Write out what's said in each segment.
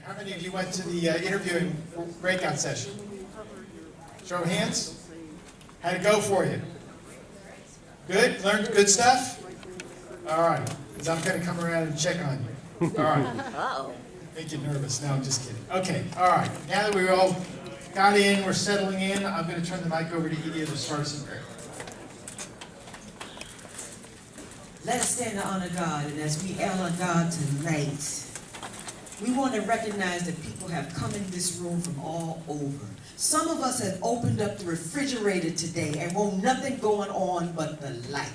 How many of you went to the interviewing breakout session? Show of hands. How'd it go for you? Good? Learned good stuff? All right. Because I'm going to come around and check on you. All right. Uh-oh. Make you nervous. No, I'm just kidding. Okay. All right. Now that we all got in, we're settling in, I'm going to turn the mic over to Edie to start some prayer. Let us stand to honor God, and as we honor God tonight, we want to recognize that people have come in this room from all over. Some of us have opened up the refrigerator today and won't nothing going on but the light.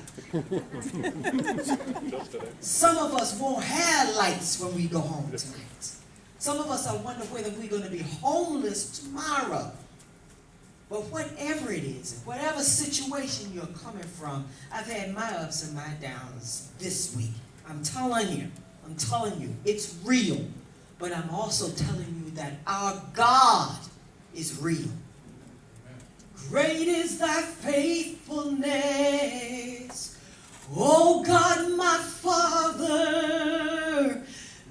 Some of us won't have lights when we go home tonight. Some of us are wondering whether we're going to be homeless tomorrow. But whatever it is, whatever situation you're coming from, I've had my ups and my downs this week. I'm telling you, it's real. But I'm also telling you that our God is real. Great is thy faithfulness, O God my Father.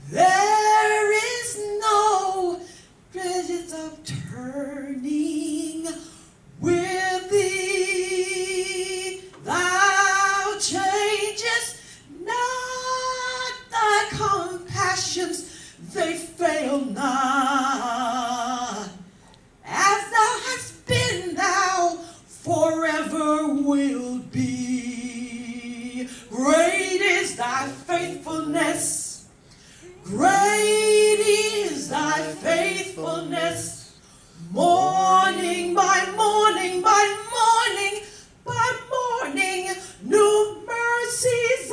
There is no presence of turning with thee. Thou changest not, thy compassions they fail not. As thou hast been, thou forever wilt be. Great is thy faithfulness. Great is thy faithfulness. Morning by morning by morning by morning, new mercies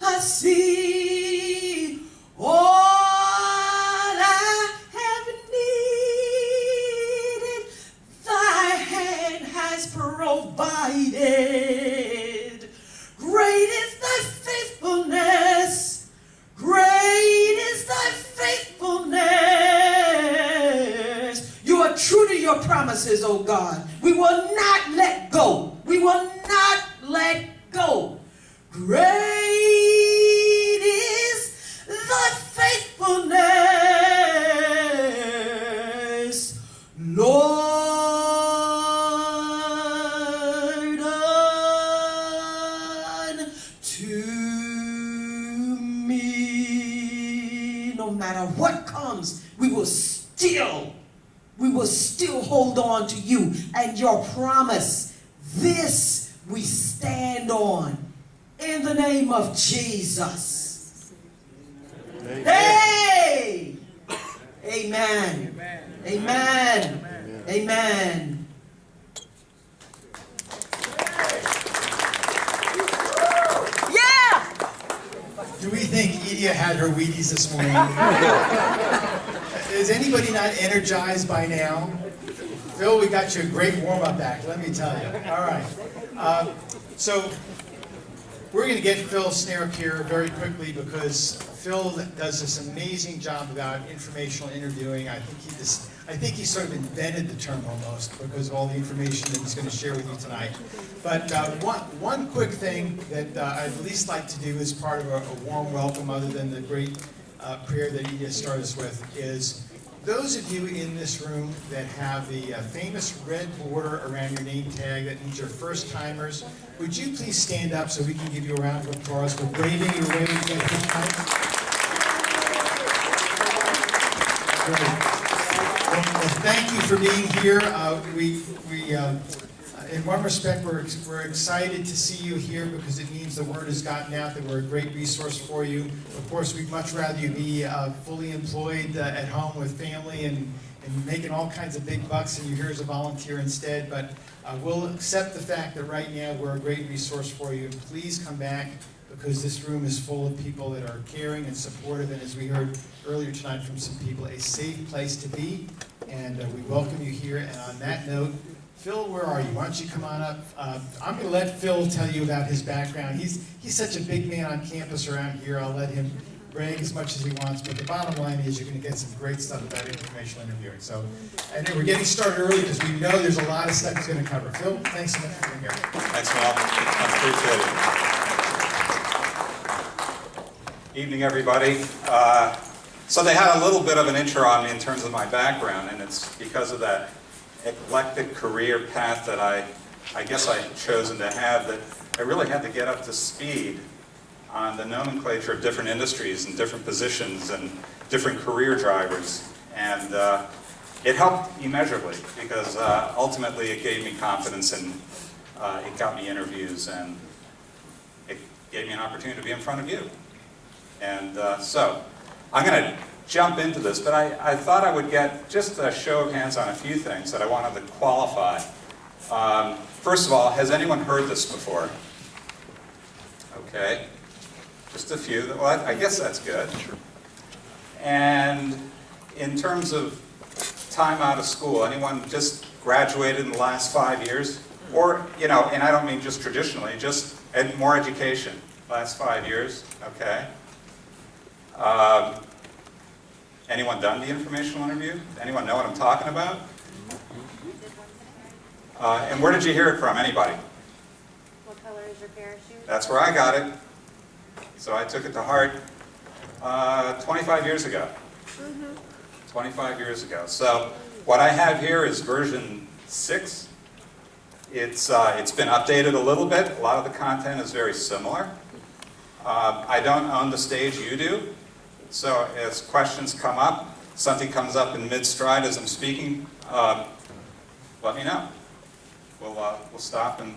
I see. All I have needed, thy hand has provided. Great is thy faithfulness. Great is thy faithfulness. You are true to your promises, O God. We will not let go. We will not let go. Great is thy faithfulness, Lord, unto me. No matter what comes, we will still hold on to you and your promise. This we stand on. In the name of Jesus. Amen. Hey! Amen. Amen. Amen. Yeah! Do we think Edie had her Wheaties this morning? Is anybody not energized by now? Phil, we got you a great warm-up act, let me tell you. All right. So we're going to get Phil Snare up here very quickly because Phil does this amazing job about informational interviewing. I think he sort of invented the term almost because of all the information that he's going to share with you tonight. But one quick thing that I'd at least like to do as part of a warm welcome, other than the great prayer that Edie started us with, is those of you in this room that have the famous red border around your name tag, that means you're first timers, would you please stand up so we can give you a round of applause for braving your way to get here tonight? Well, thank you for being here. In one respect, we're excited to see you here because it means the word has gotten out that we're a great resource for you. Of course, we'd much rather you be fully employed at home with family and making all kinds of big bucks, and you're here as a volunteer instead. But we'll accept the fact that right now we're a great resource for you. Please come back because this room is full of people that are caring and supportive, and as we heard earlier tonight from some people, a safe place to be. And we welcome you here. And on that note, Phil, where are you? Why don't you come on up? I'm going to let Phil tell you about his background. He's such a big man on campus around here. I'll let him brag as much as he wants, but the bottom line is you're going to get some great stuff about informational interviewing. So, and we're getting started early because we know there's a lot of stuff he's going to cover. Phil, thanks so much for being here. Thanks, Mel. I appreciate it. Evening, everybody. So they had a little bit of an intro on me in terms of my background, and it's because of that eclectic career path that I guess I had chosen to have, that I really had to get up to speed on the nomenclature of different industries and different positions and different career drivers. And it helped immeasurably because ultimately it gave me confidence, and it got me interviews, and it gave me an opportunity to be in front of you. And so I'm going to jump into this, but I thought I would get just a show of hands on a few things that I wanted to qualify. First of all, has anyone heard this before? Okay, just a few. Well, I guess that's good. And in terms of time out of school, anyone just graduated in the last 5 years? Or, you know, and I don't mean just traditionally, just more education, last 5 years, okay? Anyone done the informational interview? Anyone know what I'm talking about? And where did you hear it from? Anybody? What color is your parachute? That's where I got it. So I took it to heart 25 years ago. 25 years ago. So what I have here is version 6. It's been updated a little bit. A lot of the content is very similar. I don't own the stage, you do. So as questions come up, something comes up in mid-stride as I'm speaking, let me know. We'll stop and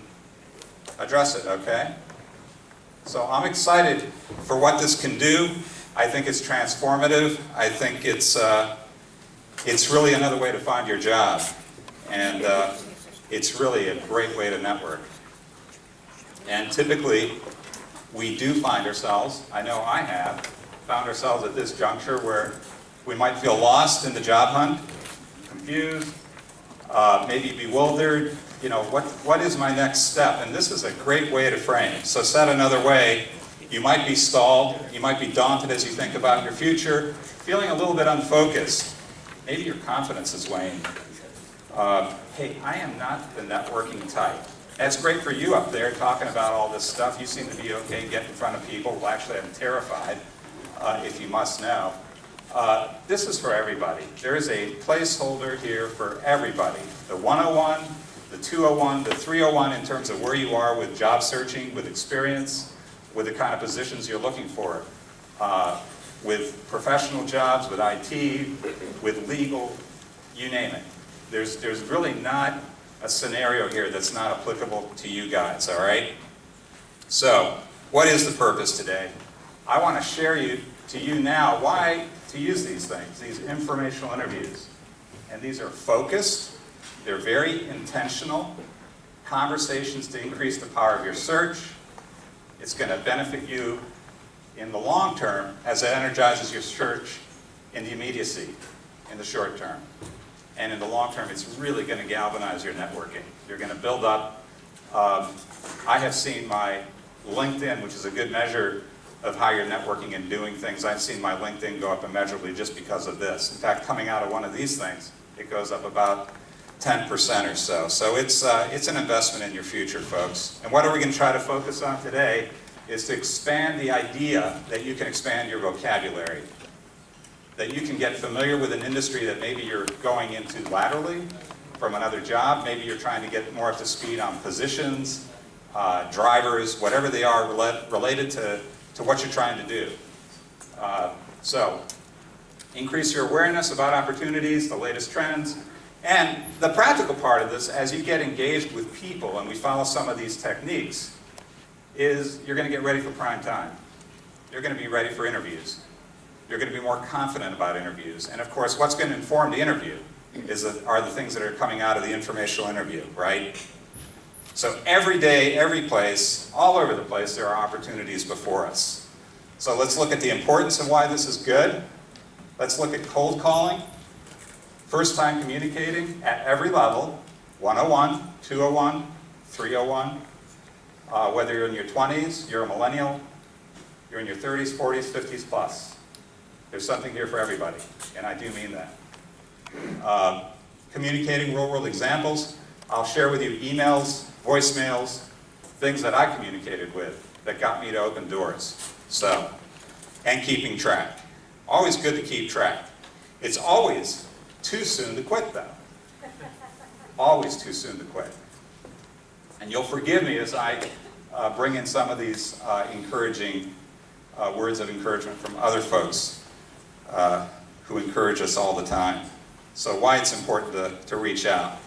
address it, okay? So I'm excited for what this can do. I think it's transformative. I think it's really another way to find your job. And it's really a great way to network. And typically, we do find ourselves, I know I have, found ourselves at this juncture where we might feel lost in the job hunt, confused, maybe bewildered. You know, what is my next step? And this is a great way to frame. So said another way, you might be stalled, you might be daunted as you think about your future, feeling a little bit unfocused. Maybe your confidence is waning. Hey, I am not the networking type. That's great for you up there talking about all this stuff. You seem to be okay getting in front of people. Well, actually, I'm terrified, if you must know. This is for everybody. There is a placeholder here for everybody. The 101, the 201, the 301 in terms of where you are with job searching, with experience, with the kind of positions you're looking for, with professional jobs, with IT, with legal, you name it. There's really not a scenario here that's not applicable to you guys, all right? So, what is the purpose today? I want to share to you now why to use these things, these informational interviews. And these are focused, they're very intentional, conversations to increase the power of your search. It's going to benefit you in the long term as it energizes your search in the immediacy, in the short term. And in the long term, it's really going to galvanize your networking. You're going to build up. I have seen my LinkedIn, which is a good measure of how you're networking and doing things. I've seen my LinkedIn go up immeasurably just because of this. In fact, coming out of one of these things, it goes up about 10% or so. So it's an investment in your future, folks. And what are we going to try to focus on today is to expand the idea that you can expand your vocabulary, that you can get familiar with an industry that maybe you're going into laterally from another job. Maybe you're trying to get more up to speed on positions, drivers, whatever they are related to what you're trying to do. So, increase your awareness about opportunities, the latest trends, and the practical part of this, as you get engaged with people, and we follow some of these techniques, is you're going to get ready for prime time. You're going to be ready for interviews. You're going to be more confident about interviews. And of course, what's going to inform the interview are the things that are coming out of the informational interview, right? So every day, every place, all over the place, there are opportunities before us. So let's look at the importance of why this is good. Let's look at cold calling. First time communicating at every level, 101, 201, 301. Whether you're in your 20s, you're a millennial, you're in your 30s, 40s, 50s plus. There's something here for everybody, and I do mean that. Communicating real-world examples. I'll share with you emails, voicemails, things that I communicated with that got me to open doors. So, and keeping track. Always good to keep track. It's always too soon to quit, though. Always too soon to quit. And you'll forgive me as I bring in some of these encouraging words of encouragement from other folks who encourage us all the time. So why it's important to reach out.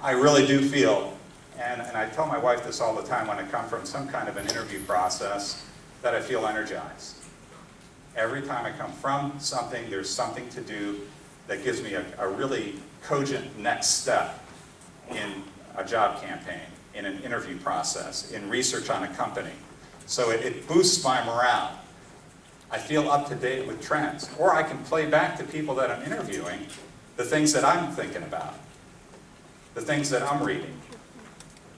I really do feel, and I tell my wife this all the time when I come from some kind of an interview process, that I feel energized. Every time I come from something, there's something to do that gives me a really cogent next step in a job campaign, in an interview process, in research on a company. So it boosts my morale. I feel up to date with trends. Or I can play back to people that I'm interviewing the things that I'm thinking about, the things that I'm reading.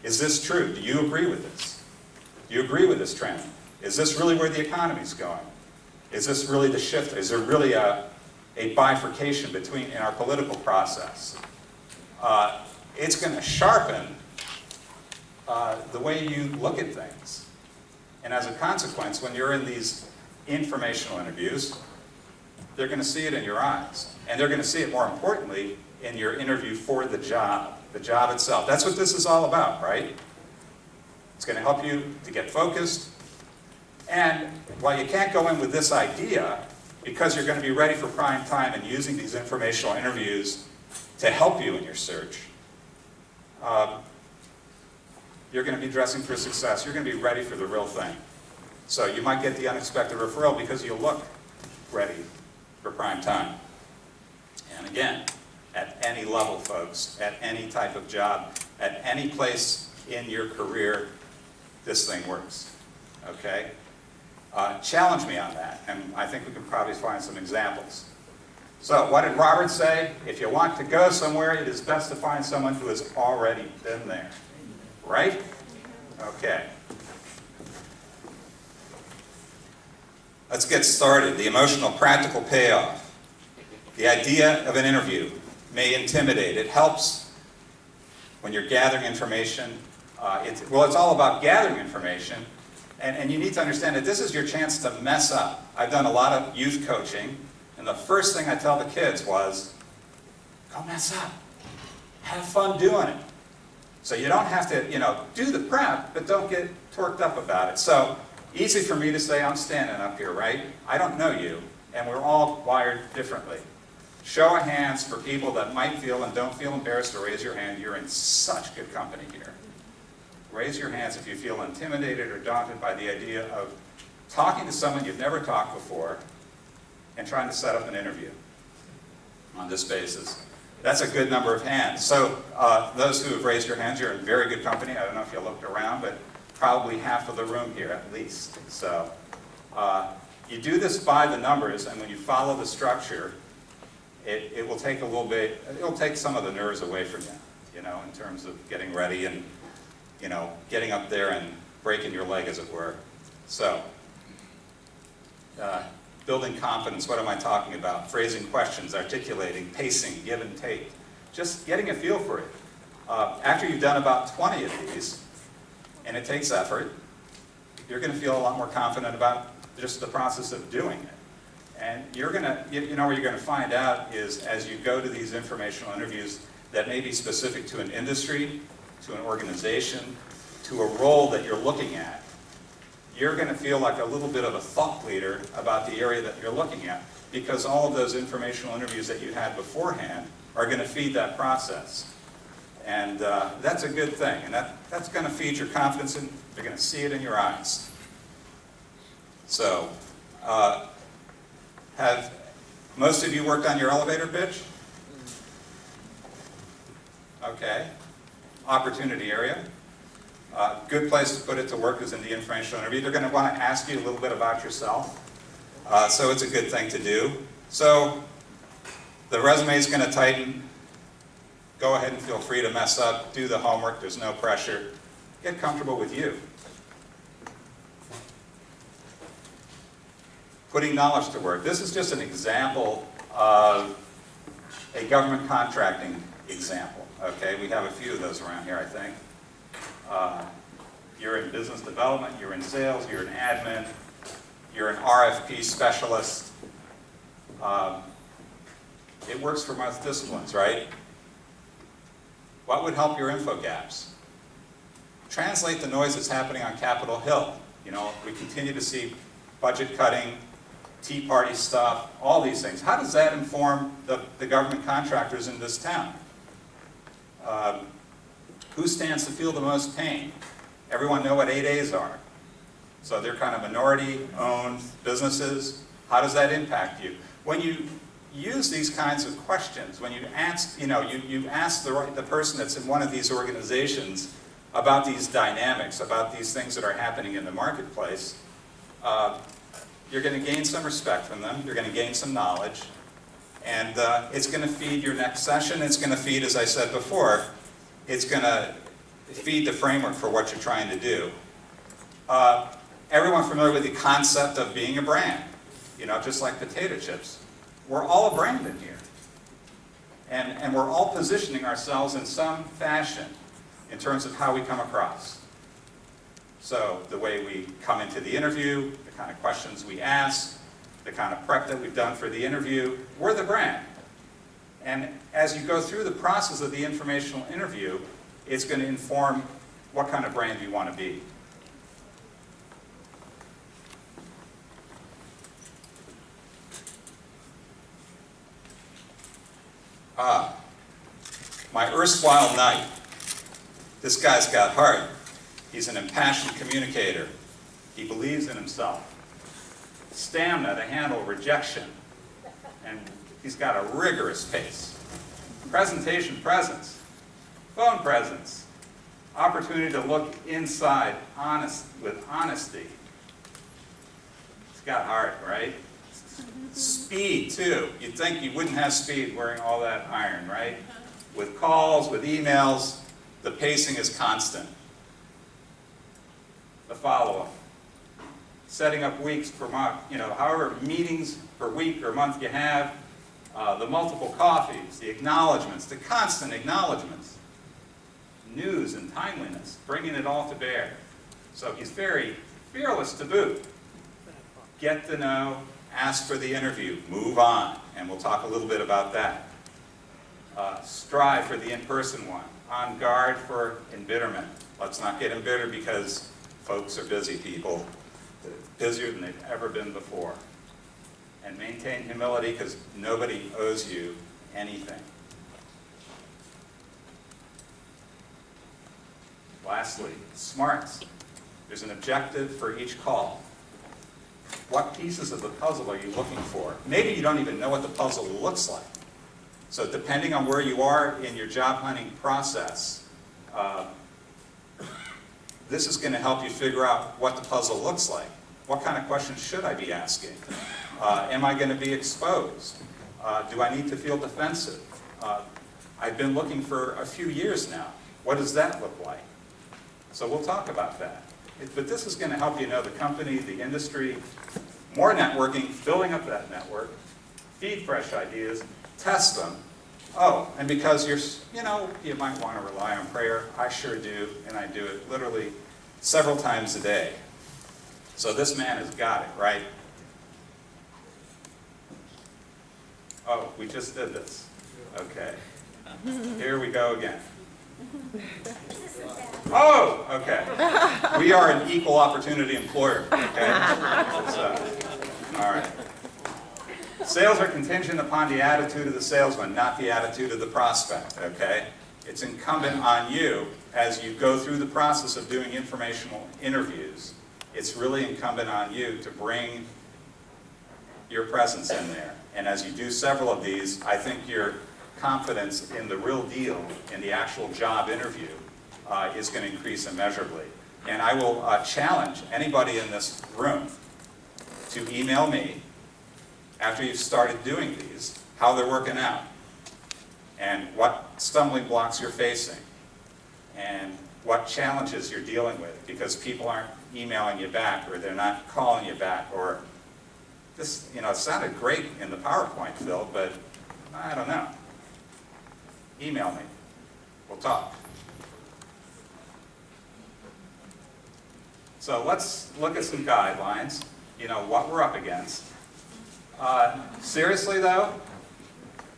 Is this true? Do you agree with this? Do you agree with this trend? Is this really where the economy's going? Is this really the shift? Is there really a bifurcation in our political process? It's going to sharpen the way you look at things. And as a consequence, when you're in these informational interviews, they're going to see it in your eyes. And they're going to see it, more importantly, in your interview for the job itself. That's what this is all about, right? It's going to help you to get focused. And while you can't go in with this idea, because you're going to be ready for prime time and using these informational interviews to help you in your search, you're going to be dressing for success. You're going to be ready for the real thing. So you might get the unexpected referral because you look ready for prime time. And again, at any level, folks, at any type of job, at any place in your career, this thing works. Okay? Challenge me on that, and I think we can probably find some examples. So what did Robert say? If you want to go somewhere, it is best to find someone who has already been there. Right? Okay. Let's get started. The emotional practical payoff. The idea of an interview may intimidate. It helps when you're gathering information. It's all about gathering information. And you need to understand that this is your chance to mess up. I've done a lot of youth coaching, and the first thing I tell the kids was, go mess up. Have fun doing it. So you don't have to, do the prep, but don't get torqued up about it. So, easy for me to say, I'm standing up here, right? I don't know you, and we're all wired differently. Show of hands for people that might feel and don't feel embarrassed to raise your hand. You're in such good company here. Raise your hands if you feel intimidated or daunted by the idea of talking to someone you've never talked before and trying to set up an interview on this basis. That's a good number of hands. So those who have raised your hands, you're in very good company. I don't know if you looked around, but probably half of the room here at least. So you do this by the numbers, and when you follow the structure, it will take a little bit, it'll take some of the nerves away from you, in terms of getting ready and, getting up there and breaking your leg, as it were. So, building confidence, what am I talking about? Phrasing questions, articulating, pacing, give and take. Just getting a feel for it. After you've done about 20 of these, and it takes effort, you're going to feel a lot more confident about just the process of doing it. And you're going to, what you're going to find out is, as you go to these informational interviews that may be specific to an industry, to an organization, to a role that you're looking at, you're going to feel like a little bit of a thought leader about the area that you're looking at, because all of those informational interviews that you had beforehand are going to feed that process. And that's a good thing, and that's going to feed your confidence, and you're going to see it in your eyes. So, have most of you worked on your elevator pitch? Okay. Opportunity area. Good place to put it to work is in the informational interview. They're going to want to ask you a little bit about yourself. So it's a good thing to do. So the resume is going to tighten. Go ahead and feel free to mess up. Do the homework. There's no pressure. Get comfortable with you. Putting knowledge to work. This is just an example of a government contracting example. Okay, we have a few of those around here, I think. You're in business development, you're in sales, you're in admin. you're an RFP specialist. It works for most disciplines, right? What would help your info gaps? Translate the noise that's happening on Capitol Hill. You know, we continue to see budget cutting, Tea Party stuff, all these things. How does that inform the government contractors in this town? Who stands to feel the most pain? Everyone know what 8As are. So they're kind of minority-owned businesses. How does that impact you? When you use these kinds of questions, when you ask, you ask the person that's in one of these organizations about these dynamics, about these things that are happening in the marketplace, you're going to gain some respect from them, you're going to gain some knowledge, and it's going to feed your next session. It's going to feed, as I said before, it's going to feed the framework for what you're trying to do. Everyone familiar with the concept of being a brand? You know, just like potato chips. We're all a brand in here. And we're all positioning ourselves in some fashion in terms of how we come across. So the way we come into the interview, the kind of questions we ask, the kind of prep that we've done for the interview, we're the brand. And as you go through the process of the informational interview, it's going to inform what kind of brand you want to be. My erstwhile knight. This guy's got heart. He's an impassioned communicator. He believes in himself. Stamina to handle rejection. And he's got a rigorous pace. Presentation presence. Phone presence. Opportunity to look inside with honesty. He's got heart, right? Speed, too. You'd think you wouldn't have speed wearing all that iron, right? With calls, with emails, the pacing is constant. The follow-up. Setting up weeks per month, however meetings per week or month you have, the multiple coffees, the acknowledgments, the constant acknowledgments, news and timeliness, bringing it all to bear. So he's very fearless to boot. Get to know, ask for the interview, move on, and we'll talk a little bit about that. Strive for the in-person one. On guard for embitterment. Let's not get embittered because folks are busy people, busier than they've ever been before. And maintain humility because nobody owes you anything. Lastly, smarts. There's an objective for each call. What pieces of the puzzle are you looking for? Maybe you don't even know what the puzzle looks like. So depending on where you are in your job hunting process, this is going to help you figure out what the puzzle looks like. What kind of questions should I be asking? Am I going to be exposed? Do I need to feel defensive? I've been looking for a few years now. What does that look like? So we'll talk about that. But this is going to help you know the company, the industry, more networking, filling up that network, feed fresh ideas, test them. Oh, and because you might want to rely on prayer. I sure do, and I do it literally several times a day. So this man has got it, right? Oh, we just did this. Okay. Here we go again. Oh, okay. We are an equal opportunity employer, okay? So, all right. Sales are contingent upon the attitude of the salesman, not the attitude of the prospect, okay? It's incumbent on you as you go through the process of doing informational interviews. It's really incumbent on you to bring your presence in there. And as you do several of these, I think your confidence in the real deal, in the actual job interview, is going to increase immeasurably. And I will challenge anybody in this room to email me after you've started doing these, how they're working out, and what stumbling blocks you're facing, and what challenges you're dealing with, because people aren't emailing you back, or they're not calling you back, or this, it sounded great in the PowerPoint, Phil, but I don't know. Email me. We'll talk. So let's look at some guidelines. you know, what we're up against. Seriously though,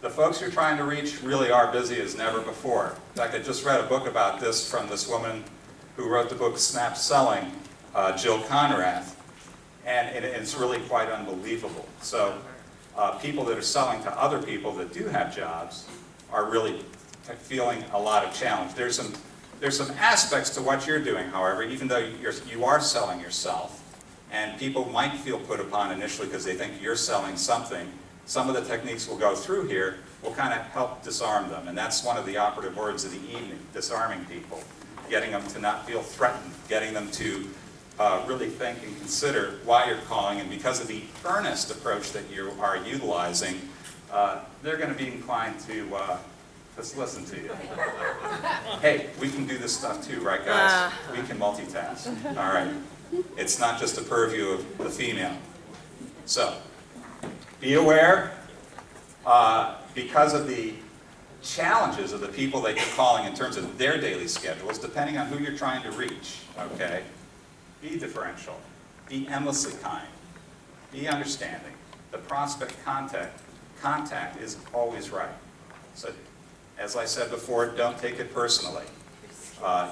the folks you're trying to reach really are busy as never before. In fact, I just read a book about this from this woman who wrote the book Snap Selling, Jill Conrath, and it's really quite unbelievable. So people that are selling to other people that do have jobs are really feeling a lot of challenge. There's some aspects to what you're doing, however, even though you are selling yourself, and people might feel put upon initially because they think you're selling something. Some of the techniques we'll go through here will kind of help disarm them, and that's one of the operative words of the evening, disarming people, getting them to not feel threatened, getting them to really think and consider why you're calling, and because of the earnest approach that you are utilizing, they're going to be inclined to just listen to you. Hey, we can do this stuff too, right guys? We can multitask. All right. It's not just a purview of the female. So, be aware, because of the challenges of the people that you're calling in terms of their daily schedules, depending on who you're trying to reach, okay? Be differential. Be endlessly kind. Be understanding. The prospect contact is always right. So, as I said before, don't take it personally.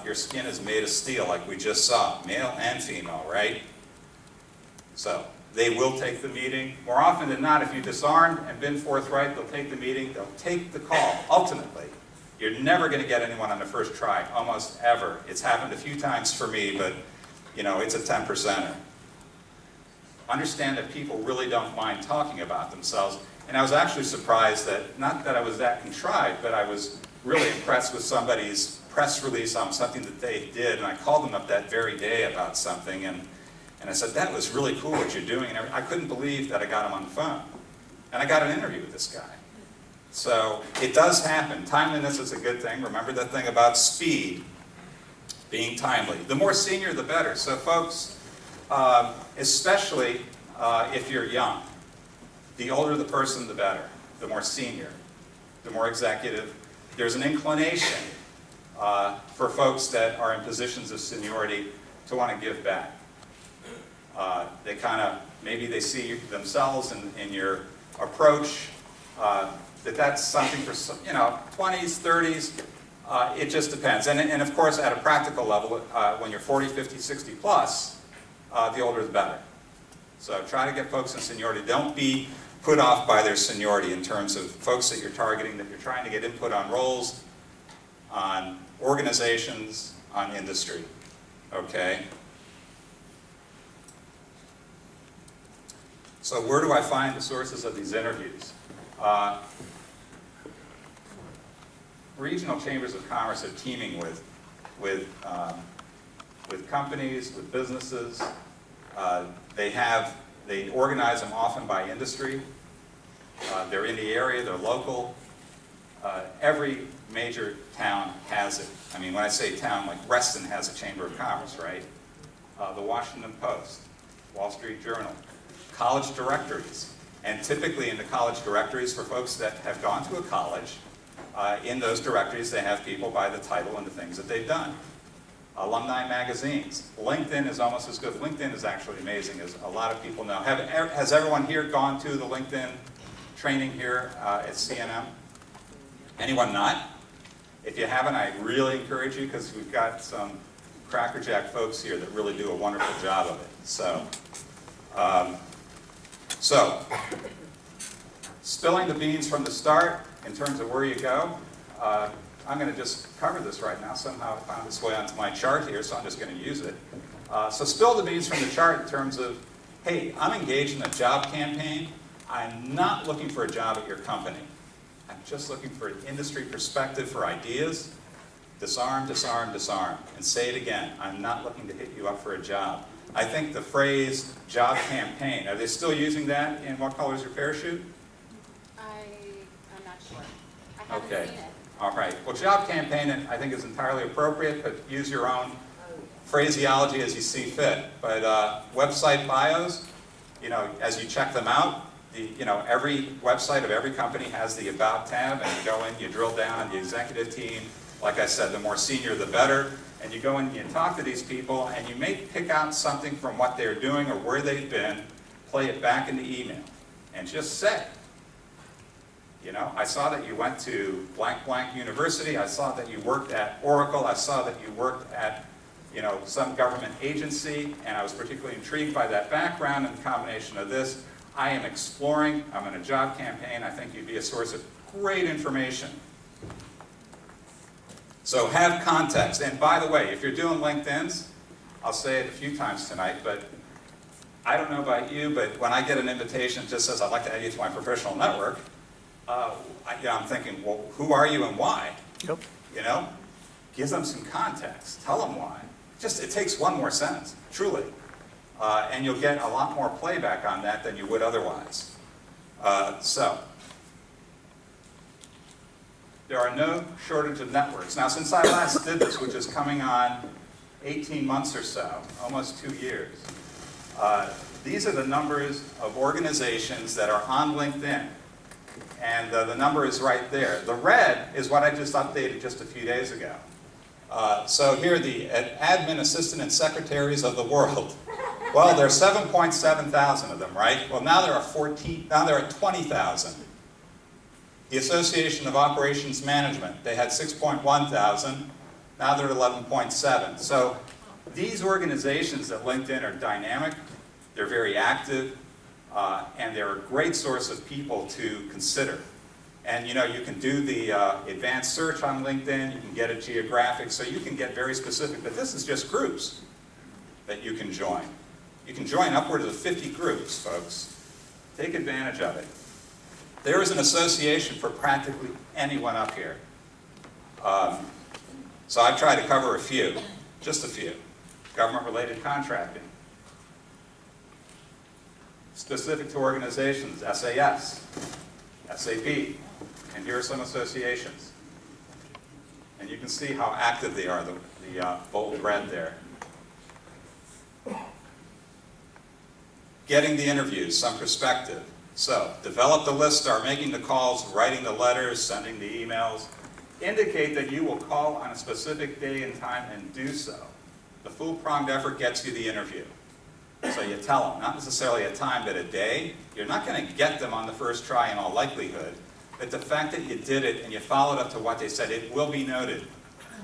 Your skin is made of steel, like we just saw, male and female, right? So, they will take the meeting. More often than not, if you disarmed and been forthright, they'll take the meeting, they'll take the call. Ultimately, you're never going to get anyone on the first try, almost ever. It's happened a few times for me, but you know, it's a 10%er. Understand that people really don't mind talking about themselves. And I was actually surprised that, not that I was that contrived, but I was really impressed with somebody's press release on something that they did, and I called them up that very day about something, and I said, that was really cool what you're doing, and I couldn't believe that I got him on the phone. And I got an interview with this guy. So it does happen. Timeliness is a good thing. Remember that thing about speed being timely. The more senior, the better. So folks, especially if you're young, the older the person, the better. The more senior, the more executive. There's an inclination for folks that are in positions of seniority to want to give back. They kind of, maybe they see themselves in your approach, that's something for, you know, 20s, 30s, it just depends. And of course, at a practical level, when you're 40, 50, 60 plus, the older the better. So try to get folks in seniority. Don't be put off by their seniority in terms of folks that you're targeting, that you're trying to get input on roles, on organizations, on industry, okay? So where do I find the sources of these interviews? Regional chambers of commerce are teaming with companies, with businesses. They organize them often by industry. They're in the area, they're local. Every major town has it. I mean, when I say town, like Reston has a chamber of commerce, right? The Washington Post, Wall Street Journal, college directories. And typically in the college directories, for folks that have gone to a college, in those directories they have people by the title and the things that they've done. Alumni magazines. LinkedIn is almost as good. LinkedIn is actually amazing, as a lot of people know. Has everyone here gone to the LinkedIn training here at CNM? Anyone not? If you haven't, I really encourage you, because we've got some crackerjack folks here that really do a wonderful job of it. So, spilling the beans from the start in terms of where you go. I'm going to just cover this right now. Somehow it found its way onto my chart here, so I'm just going to use it. So spill the beans from the chart in terms of, hey, I'm engaged in a job campaign. I'm not looking for a job at your company. I'm just looking for an industry perspective for ideas. Disarm, disarm, disarm. And say it again. I'm not looking to hit you up for a job. I think the phrase job campaign, are they still using that in What Color is Your Parachute? I'm not sure. I haven't Okay. seen it. All right. Well, job campaign, I think, is entirely appropriate, but use your own phraseology as you see fit. But website bios, you know, as you check them out, every website of every company has the About tab, and you go in, you drill down on the executive team. Like I said, the more senior, the better. And you go in and you talk to these people, and you may pick out something from what they're doing or where they've been play it back in the email and just say, you know, I saw that you went to blank blank university, I saw that you worked at Oracle, I saw that you worked at, you know, some government agency, and I was particularly intrigued by that background and the combination of this. I am exploring, I'm in a job campaign, I think you'd be a source of great information. So have context. And by the way, if you're doing LinkedIn's, I'll say it a few times tonight, but I don't know about you, but when I get an invitation that just says, I'd like to add you to my professional network, I'm thinking, well, who are you and why? Yep. You know? Give them some context. Tell them why. It takes one more sentence, truly. And you'll get a lot more playback on that than you would otherwise. So, there are no shortage of networks. Now, since I last did this, which is coming on 18 months or so, almost 2 years, these are the numbers of organizations that are on LinkedIn. And the number is right there. The red is what I just updated just a few days ago. So here are the admin assistant and secretaries of the world. Well, there are 7.7 thousand of them, right? Well, now there are 20,000. The Association of Operations Management, they had 6.1 thousand. Now they're at 11.7. So these organizations at LinkedIn are dynamic. They're very active. And they're a great source of people to consider. And you know, you can do the advanced search on LinkedIn, you can get it geographic, so you can get very specific, but this is just groups that you can join. You can join upwards of 50 groups, folks. Take advantage of it. There is an association for practically anyone up here. So I've tried to cover a few, just a few. Government-related contracting. Specific to organizations, SAS, SAP, and here are some associations. And you can see how active they are, the bold red there. Getting the interviews, some perspective. So, develop the list, start making the calls, writing the letters, sending the emails. Indicate that you will call on a specific day and time and do so. The full-pronged effort gets you the interview. So you tell them, not necessarily a time, but a day. You're not going to get them on the first try in all likelihood, but the fact that you did it and you followed up to what they said, it will be noted,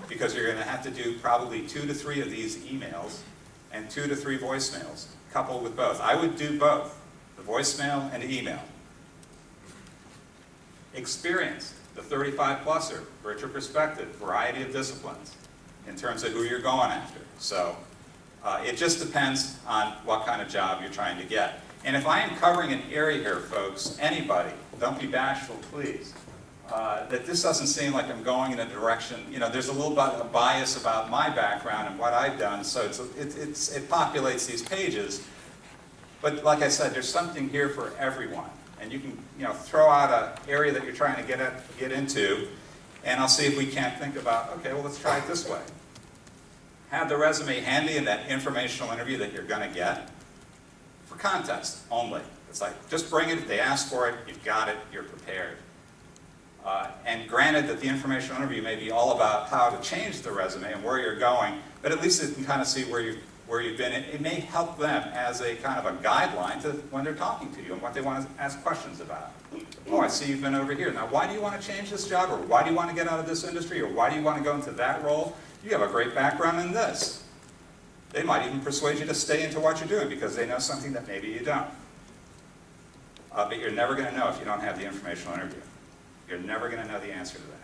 because you're going to have to do probably 2 to 3 of these emails and 2 to 3 voicemails, coupled with both. I would do both, the voicemail and the email. Experience, the 35-pluser, richer perspective, variety of disciplines in terms of who you're going after. So it just depends on what kind of job you're trying to get. And if I am covering an area here, folks, anybody, don't be bashful, please, that this doesn't seem like I'm going in a direction, you know, there's a little bit of bias about my background and what I've done, so it populates these pages. But like I said, there's something here for everyone. And you can, you know, throw out an area that you're trying to get into, and I'll see if we can't think about, okay, well, let's try it this way. Have the resume handy in that informational interview that you're going to get for context only. It's like, just bring it. If they ask for it, you've got it, you're prepared. And granted that the informational interview may be all about how to change the resume and where you're going, but at least it can kind of see where you've been. It may help them as a kind of a guideline to when they're talking to you and what they want to ask questions about. Oh, I see you've been over here. Now, why do you want to change this job? Or why do you want to get out of this industry? Or why do you want to go into that role? You have a great background in this. They might even persuade you to stay into what you're doing because they know something that maybe you don't. But you're never going to know if you don't have the informational interview. You're never going to know the answer to that.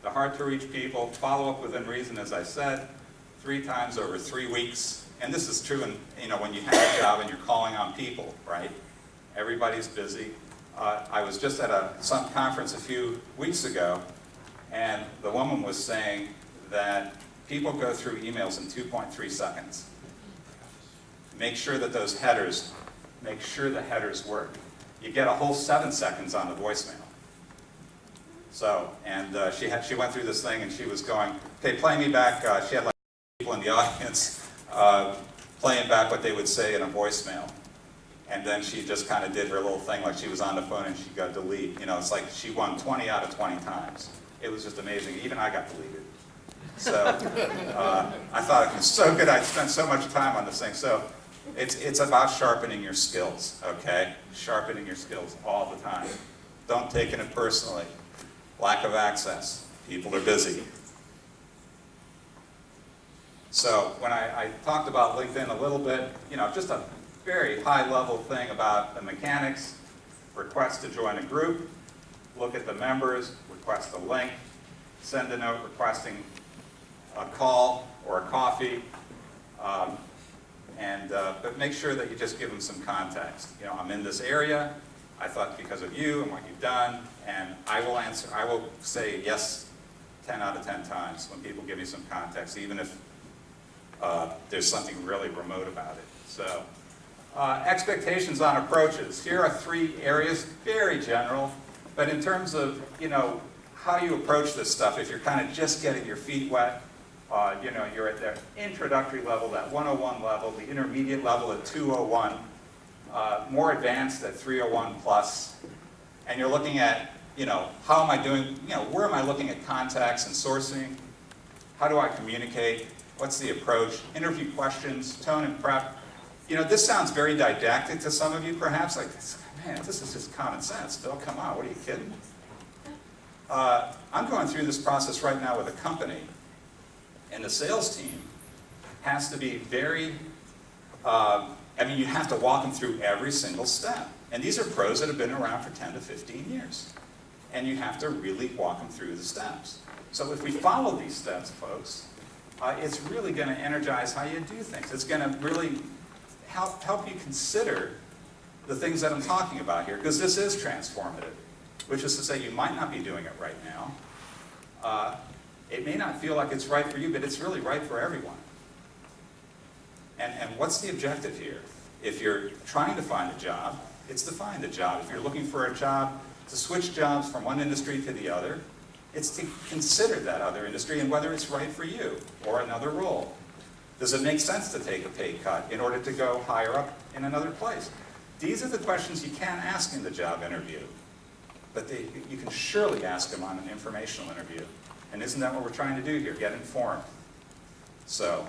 The hard-to-reach people, follow up within reason, as I said, 3 times over 3 weeks. And this is true in, you know, when you have a job and you're calling on people, right? Everybody's busy. I was just at some conference a few weeks ago, and the woman was saying that people go through emails in 2.3 seconds. Make sure that those headers, make sure the headers work. You get a whole 7 seconds on the voicemail. So, and she went through this thing and she was going, okay, play me back. She had like people in the audience playing back what they would say in a voicemail. And then she just kind of did her little thing like she was on the phone and she got delete. You know, it's like she won 20 out of 20 times. It was just amazing. Even I got deleted. So I thought it was so good I'd spent so much time on this thing. So it's about sharpening your skills, okay? Sharpening your skills all the time. Don't take it personally. Lack of access. People are busy. So when I talked about LinkedIn a little bit, just a very high-level thing about the mechanics, request to join a group, look at the members, request a link, send a note requesting a call or a coffee, but make sure that you just give them some context. I'm in this area, I thought because of you and what you've done, and I will say yes 10 out of 10 times when people give me some context, even if there's something really remote about it. So, expectations on approaches. Here are 3 areas, very general, but in terms of, how you approach this stuff, if you're kind of just getting your feet wet, you're at the introductory level, that 101 level, the intermediate level at 201, more advanced at 301 plus, and you're looking at, how am I doing, where am I looking at contacts and sourcing? How do I communicate? What's the approach? Interview questions, tone and prep. This sounds very didactic to some of you perhaps, like, man, this is just common sense. Phil, come on, what are you kidding? I'm going through this process right now with a company, and the sales team has to be very, you have to walk them through every single step. And these are pros that have been around for 10 to 15 years. And you have to really walk them through the steps. So if we follow these steps, folks, it's really going to energize how you do things. It's going to really help you consider the things that I'm talking about here, because this is transformative, which is to say you might not be doing it right now. It may not feel like it's right for you, but it's really right for everyone. And what's the objective here? If you're trying to find a job, it's to find a job. If you're looking for a job, to switch jobs from one industry to the other, it's to consider that other industry and whether it's right for you or another role. Does it make sense to take a pay cut in order to go higher up in another place? These are the questions you can't ask in the job interview, but you can surely ask them on an informational interview. And isn't that what we're trying to do here? Get informed. So,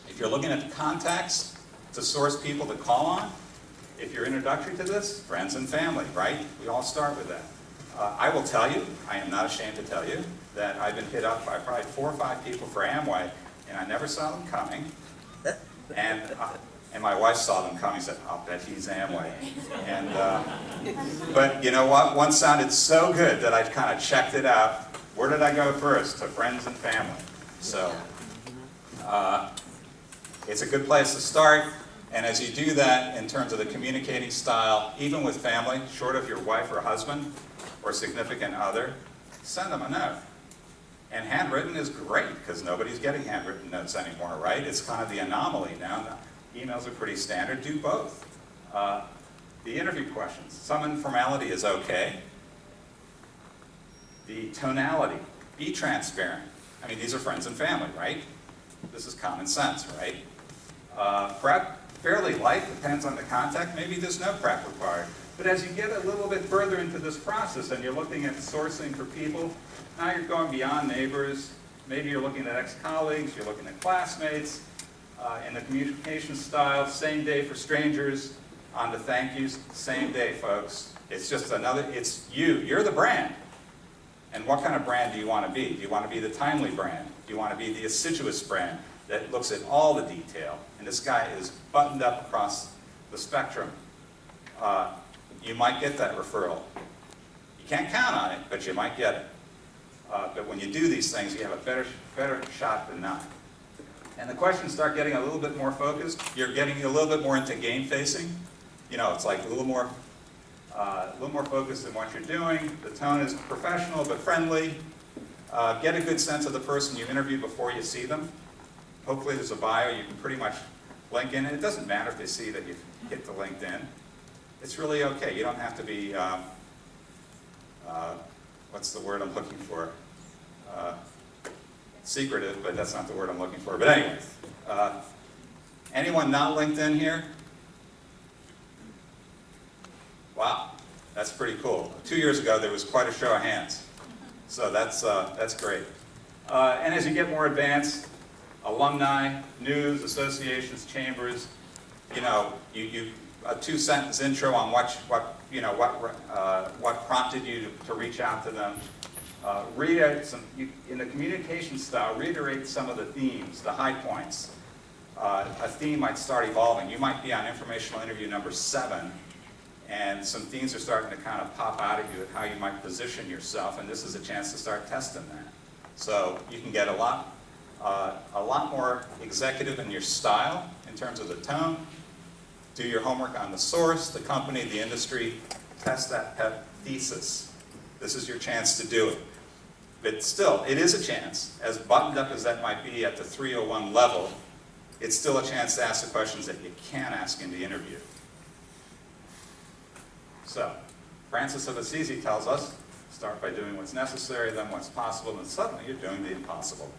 if you're looking at the contacts to source people to call on, if you're introductory to this, friends and family, right? We all start with that. I will tell you, I am not ashamed to tell you, that I've been hit up by probably 4 or 5 people for Amway, and I never saw them coming. And my wife saw them coming and said, I'll bet he's Amway. But you know what? One sounded so good that I kind of checked it out. Where did I go first? To friends and family. So, it's a good place to start. And as you do that, in terms of the communicating style, even with family, short of your wife or husband or significant other, send them a note. And handwritten is great, because nobody's getting handwritten notes anymore, right? It's kind of the anomaly now. Emails are pretty standard. Do both. The interview questions. Some informality is okay. The tonality. Be transparent. I mean, these are friends and family, right? This is common sense, right? Prep. Fairly light, depends on the contact. Maybe there's no prep required. But as you get a little bit further into this process and you're looking at sourcing for people, now you're going beyond neighbors. Maybe you're looking at ex-colleagues, you're looking at classmates. In the communication style, same day for strangers, on to thank yous, same day, folks. It's just it's you. You're the brand. And what kind of brand do you want to be? Do you want to be the timely brand? Do you want to be the assiduous brand that looks at all the detail? And this guy is buttoned up across the spectrum. You might get that referral. You can't count on it, but you might get it. But when you do these things, you have a better shot than not. And the questions start getting a little bit more focused. You're getting a little bit more into game facing. It's like a little more focused in what you're doing. The tone is professional but friendly. Get a good sense of the person you interview before you see them. Hopefully there's a bio you can pretty much link in. And it doesn't matter if they see that you've hit the LinkedIn. It's really okay. You don't have to be, what's the word I'm looking for? Secretive, but that's not the word I'm looking for. But anyways, anyone not LinkedIn here? Wow, that's pretty cool. 2 years ago, there was quite a show of hands. So that's great. And as you get more advanced, alumni, news, associations, chambers, you know, a 2-sentence intro on what prompted you to reach out to them. Reiterate in the communication style, reiterate some of the themes, the high points. A theme might start evolving. You might be on informational interview number 7, and some themes are starting to kind of pop out at you at how you might position yourself, and this is a chance to start testing that. So you can get a lot more executive in your style in terms of the tone. Do your homework on the source, the company, the industry. Test that pet thesis. This is your chance to do it. But still, it is a chance. As buttoned up as that might be at the 301 level, it's still a chance to ask the questions that you can't ask in the interview. So, Francis of Assisi tells us, start by doing what's necessary, then what's possible, and suddenly you're doing the impossible.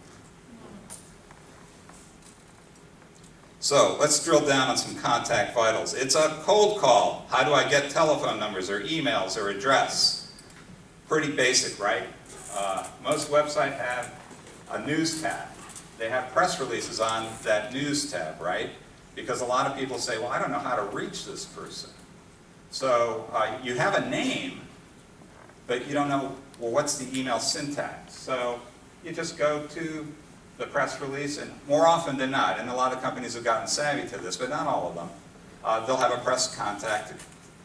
So, let's drill down on some contact vitals. It's a cold call. How do I get telephone numbers or emails or address? Pretty basic, right? Most websites have a news tab. They have press releases on that news tab, right? Because a lot of people say, well, I don't know how to reach this person. So you have a name, but you don't know, well, what's the email syntax? So you just go to the press release, and more often than not, and a lot of companies have gotten savvy to this, but not all of them, they'll have a press contact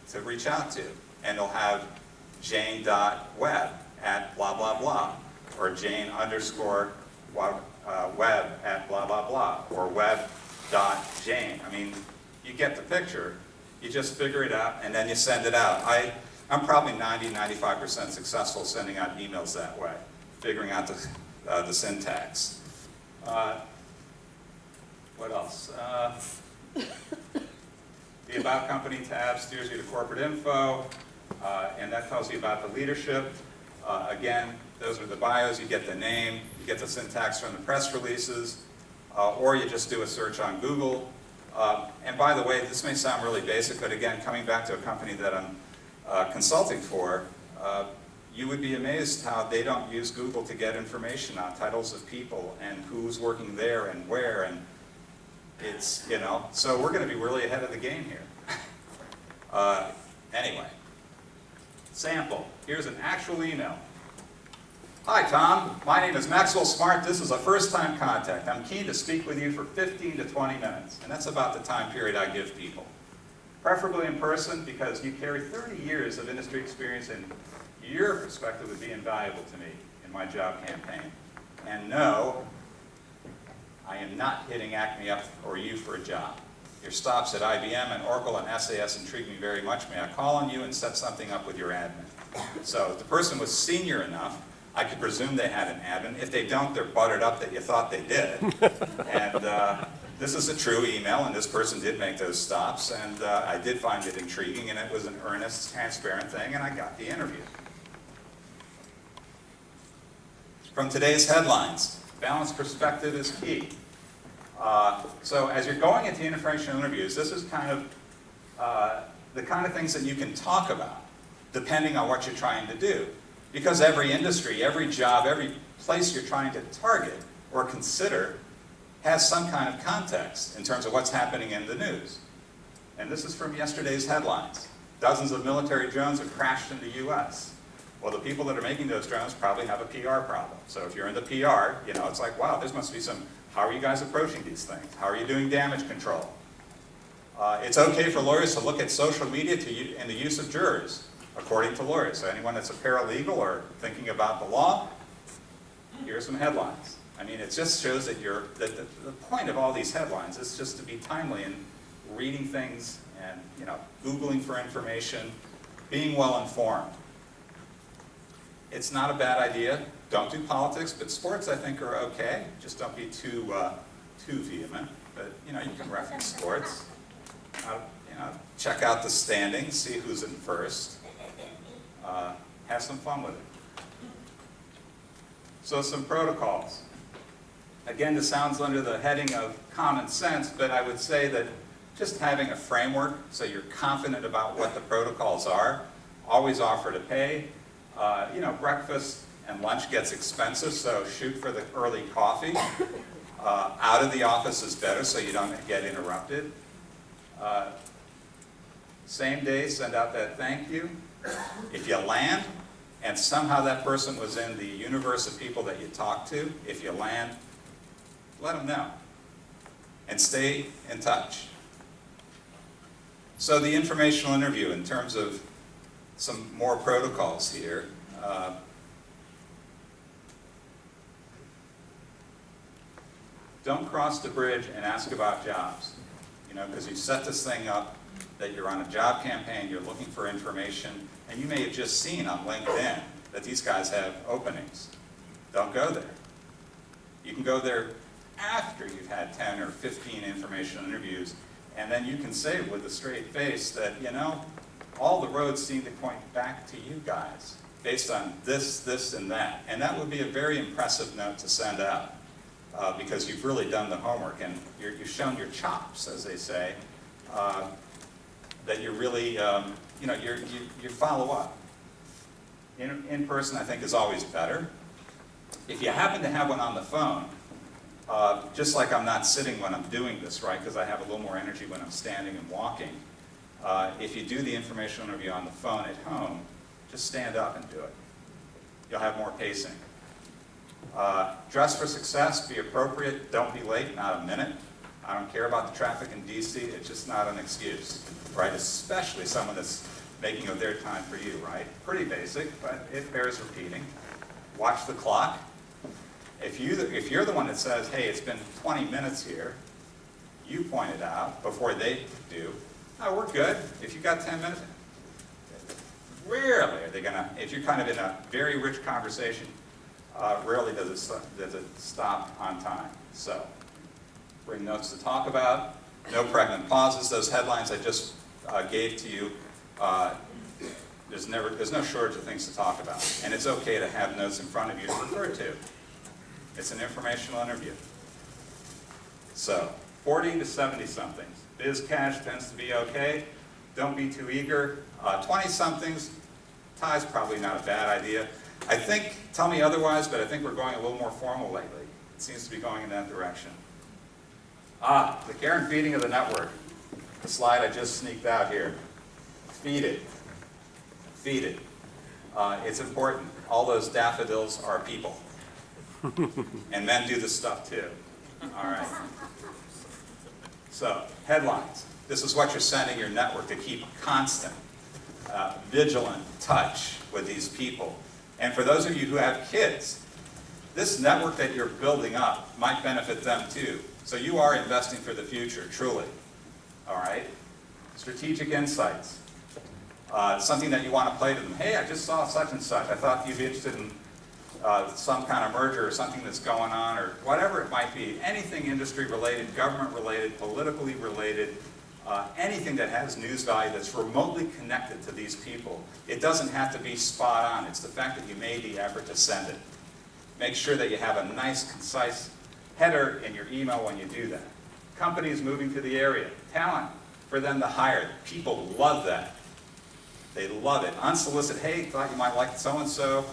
to reach out to. And they'll have jane.web at blah, blah, blah, or jane_web at blah, blah, blah, or web.jane. I mean, you get the picture. You just figure it out, and then you send it out. I'm probably 90–95% successful sending out emails that way, figuring out the syntax. What else? The About Company tab steers you to corporate info, and that tells you about the leadership. Again, those are the bios. You get the name, you get the syntax from the press releases, or you just do a search on Google. And by the way, this may sound really basic, but again, coming back to a company that I'm consulting for, you would be amazed how they don't use Google to get information on titles of people and who's working there and where, and it's, you know, so we're going to be really ahead of the game here. Anyway, sample. Here's an actual email. Hi, Tom. My name is Maxwell Smart. This is a first-time contact. I'm keen to speak with you for 15 to 20 minutes, and that's about the time period I give people. Preferably in person, because you carry 30 years of industry experience, and your perspective would be invaluable to me in my job campaign. And no, I am not hitting Acme up or you for a job. Your stops at IBM and Oracle and SAS intrigue me very much. May I call on you and set something up with your admin? So if the person was senior enough, I could presume they had an admin. If they don't, they're buttered up that you thought they did. And this is a true email, and this person did make those stops, and I did find it intriguing, and it was an earnest, transparent thing, and I got the interview. From today's headlines, balanced perspective is key. So as you're going into informational interviews, this is kind of the kind of things that you can talk about, depending on what you're trying to do. Because every industry, every job, every place you're trying to target or consider has some kind of context in terms of what's happening in the news. And this is from yesterday's headlines. Dozens of military drones have crashed in the US. Well, the people that are making those drones probably have a PR problem. So if you're in the PR, you know, it's like, wow, there must be some, how are you guys approaching these things? How are you doing damage control? It's okay for lawyers to look at social media in the use of jurors, according to lawyers. So anyone that's a paralegal or thinking about the law, here are some headlines. I mean, it just shows that the point of all these headlines is just to be timely in reading things and, you know, Googling for information, being well informed. It's not a bad idea. Don't do politics, but sports I think are okay. Just don't be too vehement. But you know, you can reference sports. You know, check out the standings, see who's in first. Have some fun with it. So some protocols. Again, this sounds under the heading of common sense, but I would say that just having a framework so you're confident about what the protocols are. Always offer to pay. You know, breakfast and lunch gets expensive, so shoot for the early coffee. Out of the office is better so you don't get interrupted. Same day, send out that thank you. If you land, and somehow that person was in the universe of people that you talked to, if you land, let them know. And stay in touch. So the informational interview, in terms of some more protocols here. Don't cross the bridge and ask about jobs. You know, because you set this thing up that you're on a job campaign, you're looking for information, and you may have just seen on LinkedIn that these guys have openings. Don't go there. You can go there after you've had 10 or 15 informational interviews, and then you can say with a straight face that, you know, all the roads seem to point back to you guys based on this, this, and that. And that would be a very impressive note to send out because you've really done the homework and you've shown your chops, as they say, that you're really, you know, you follow up. In person, I think, is always better. If you happen to have one on the phone, just like I'm not sitting when I'm doing this, right, because I have a little more energy when I'm standing and walking, if you do the informational interview on the phone at home, just stand up and do it. You'll have more pacing. Dress for success, be appropriate, don't be late, not a minute. I don't care about the traffic in DC, it's just not an excuse, right? Especially someone that's making of their time for you, right? Pretty basic, but it bears repeating. Watch the clock. If you're the one that says, hey, it's been 20 minutes here, you point it out before they do. Oh, we're good. If you've got 10 minutes, rarely are they gonna, if you're kind of in a very rich conversation, rarely does it stop on time. So, bring notes to talk about, no pregnant pauses. Those headlines I just gave to you, there's no shortage of things to talk about. And it's okay to have notes in front of you to refer to. It's an informational interview. So, 40 to 70-somethings. Biz cash tends to be okay. Don't be too eager. 20-somethings, tie's probably not a bad idea. I think, tell me otherwise, but I think we're going a little more formal lately. It seems to be going in that direction. The care and feeding of the network. The slide I just sneaked out here. Feed it. Feed it. It's important. All those daffodils are people. And men do this stuff too. All right. So, headlines. This is what you're sending your network to keep constant, vigilant touch with these people. And for those of you who have kids, this network that you're building up might benefit them too. So you are investing for the future, truly. All right? Strategic insights. Something that you want to play to them. Hey, I just saw such and such. I thought you'd be interested in some kind of merger or something that's going on, or whatever it might be. Anything industry related, government related, politically related, anything that has news value that's remotely connected to these people. It doesn't have to be spot on. It's the fact that you made the effort to send it. Make sure that you have a nice, concise header in your email when you do that. Companies moving to the area. Talent for them to hire. People love that. They love it. Unsolicited, hey, thought you might like so-and-so.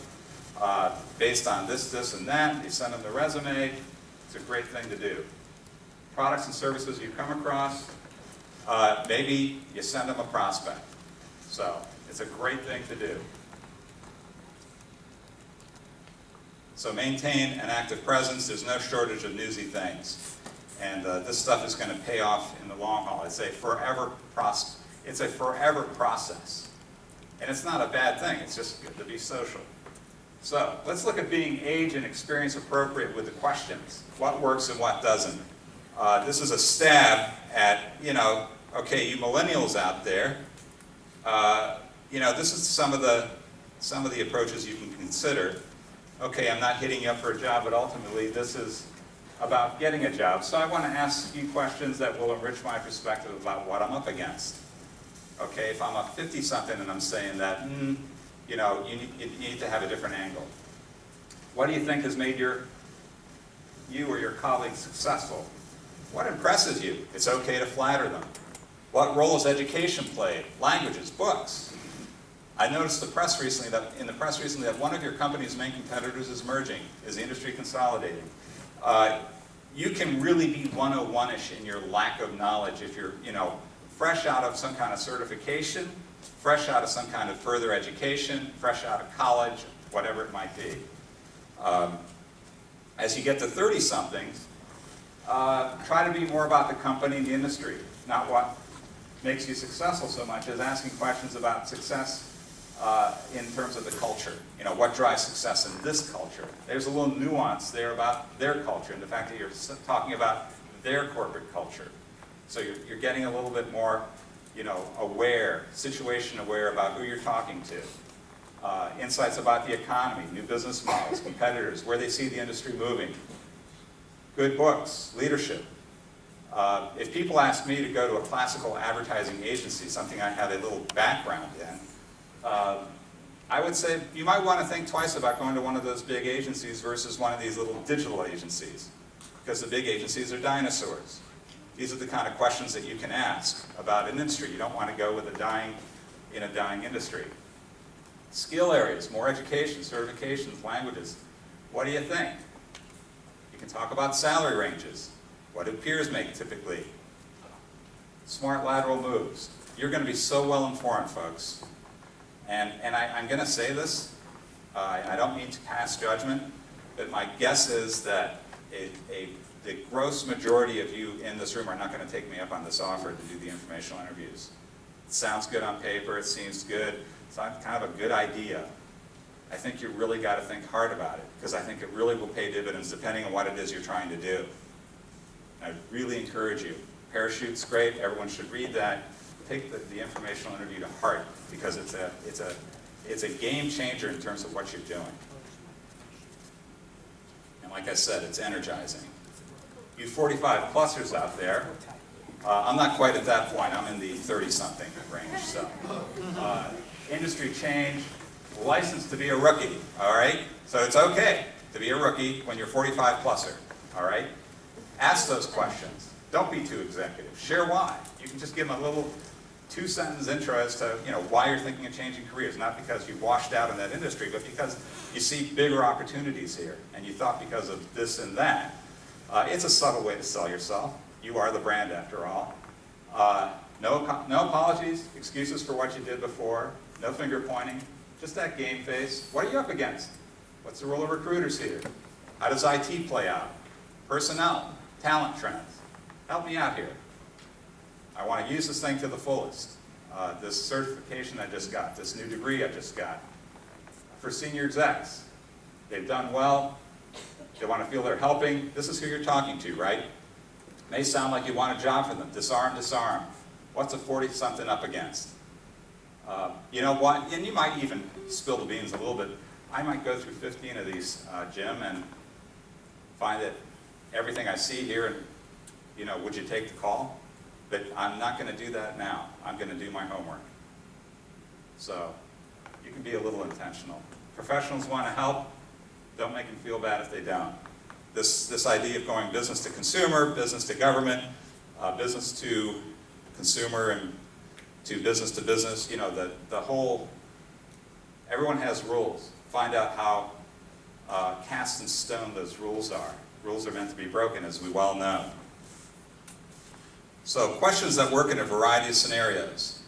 Based on this, this, and that. You send them the resume. It's a great thing to do. Products and services you come across. Maybe you send them a prospect. So it's a great thing to do. So maintain an active presence. There's no shortage of newsy things. And this stuff is going to pay off in the long haul. It's a forever process. It's a forever process. And it's not a bad thing. It's just good to be social. So let's look at being age and experience appropriate with the questions. What works and what doesn't. This is a stab at, you know, okay, you millennials out there, you know, this is some of the approaches you can consider. Okay, I'm not hitting you up for a job, but ultimately this is about getting a job. So I want to ask you questions that will enrich my perspective about what I'm up against. Okay, if I'm a 50-something and I'm saying that, you know, you need to have a different angle. What do you think has made you or your colleagues successful? What impresses you? It's okay to flatter them. What role has education played? Languages, books. I noticed in the press recently that one of your company's main competitors is merging, is the industry consolidating. You can really be 101-ish in your lack of knowledge if you're, fresh out of some kind of certification, fresh out of some kind of further education, fresh out of college, whatever it might be. As you get to 30-somethings, try to be more about the company and the industry, not what makes you successful so much as asking questions about success in terms of the culture. What drives success in this culture? There's a little nuance there about their culture and the fact that you're talking about their corporate culture. So you're getting a little bit more, aware, situation aware about who you're talking to. Insights about the economy, new business models, competitors, where they see the industry moving. Good books, leadership. If people ask me to go to a classical advertising agency, something I have a little background in, I would say you might want to think twice about going to one of those big agencies versus one of these little digital agencies, because the big agencies are dinosaurs. These are the kind of questions that you can ask about an industry. You don't want to go with a dying industry. Skill areas, more education, certifications, languages. What do you think? You can talk about salary ranges. What do peers make typically? Smart lateral moves. You're going to be so well informed, folks. And I'm going to say this, and I don't mean to pass judgment, but my guess is that the gross majority of you in this room are not going to take me up on this offer to do the informational interviews. It sounds good on paper, it seems good, it's kind of a good idea. I think you really got to think hard about it, because I think it really will pay dividends depending on what it is you're trying to do. I really encourage you. Parachute's great, everyone should read that. Take the informational interview to heart, because it's a game changer in terms of what you're doing. And like I said, it's energizing. You 45-plussers out there, I'm not quite at that point, I'm in the 30-something range, so. Industry change, licensed to be a rookie, all right? So it's okay to be a rookie when you're 45-plusser, all right? Ask those questions. Don't be too executive. Share why. You can just give them a little 2-sentence intro as to why you're thinking of changing careers, not because you washed out in that industry, but because you see bigger opportunities here, and you thought because of this and that. It's a subtle way to sell yourself. You are the brand after all. No apologies, excuses for what you did before, no finger pointing, just that game face. What are you up against? What's the role of recruiters here? How does IT play out? Personnel, talent trends. Help me out here. I want to use this thing to the fullest. This certification I just got, this new degree I just got. For senior execs, they've done well, they want to feel they're helping. This is who you're talking to, right? May sound like you want a job for them. Disarm, disarm. What's a 40-something up against? You know what, and you might even spill the beans a little bit. I might go through 15 of these, Jim, and find that everything I see here, and would you take the call? But I'm not going to do that now. I'm going to do my homework. So you can be a little intentional. Professionals want to help. Don't make them feel bad if they don't. This idea of going business to consumer, business to government, business to consumer, and to business, the whole, everyone has rules. Find out how cast in stone those rules are. Rules are meant to be broken, as we well know. So questions that work in a variety of scenarios.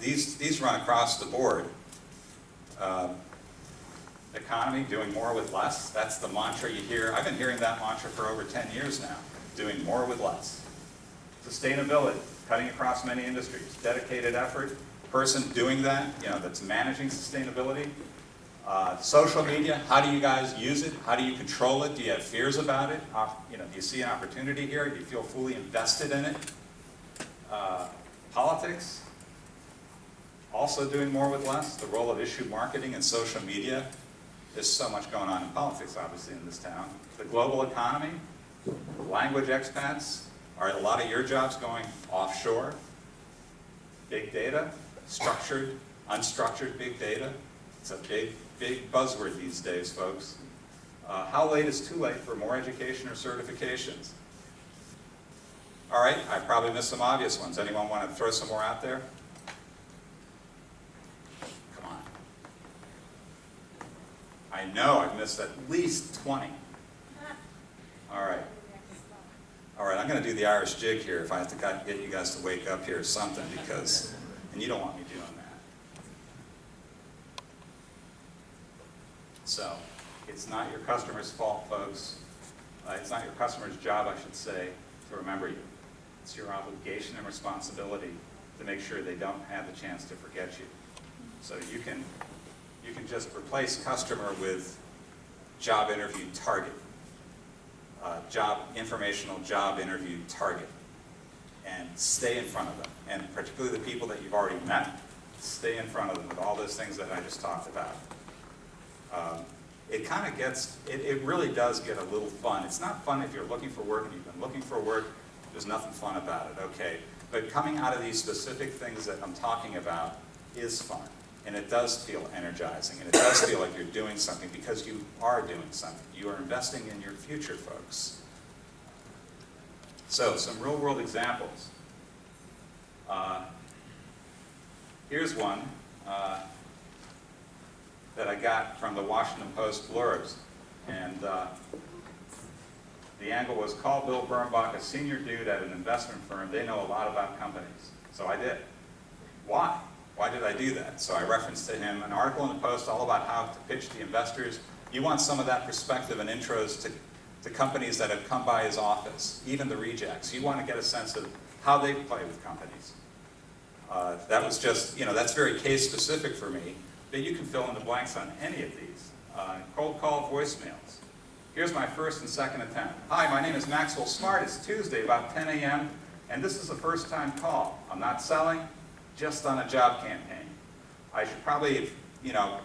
These run across the board. Economy, doing more with less. That's the mantra you hear. I've been hearing that mantra for over 10 years now. Doing more with less. Sustainability, cutting across many industries. Dedicated effort, person doing that, that's managing sustainability. Social media, how do you guys use it? How do you control it? Do you have fears about it? Do you see an opportunity here? Do you feel fully invested in it? Politics, also doing more with less. The role of issue marketing and social media. There's so much going on in politics, obviously, in this town. The global economy, language expats. Are a lot of your jobs going offshore? Big data, structured, unstructured big data. It's a big buzzword these days, folks. How late is too late for more education or certifications? All right, I probably missed some obvious ones. Anyone want to throw some more out there? know I've missed at least 20. All right. All right, I'm going to do the Irish jig here if I have to get you guys to wake up here or something, because, and you don't want me doing that. So, it's not your customer's fault, folks. It's not your customer's job, I should say, to remember you. It's your obligation and responsibility to make sure they don't have the chance to forget you. So you can just replace customer with job interview target. Informational job interview target, and stay in front of them, and particularly the people that you've already met, stay in front of them with all those things that I just talked about. It really does get a little fun. It's not fun if you're looking for work and you've been looking for work, there's nothing fun about it, okay? But coming out of these specific things that I'm talking about is fun. And it does feel energizing, and it does feel like you're doing something because you are doing something. You are investing in your future, folks. So, some real-world examples. Here's one that I got from the Washington Post blurbs. And the angle was, call Bill Birnbach, a senior dude at an investment firm. They know a lot about companies. So I did. Why? Why did I do that? So I referenced to him an article in the Post all about how to pitch to investors. You want some of that perspective and intros to companies that have come by his office, even the rejects. You want to get a sense of how they play with companies. That was just, that's very case specific for me, but you can fill in the blanks on any of these. Cold call voicemails. Here's my first and second attempt. Hi, my name is Maxwell Smart. It's Tuesday, about 10 a.m., and this is a first-time call. I'm not selling, just on a job campaign. I should probably,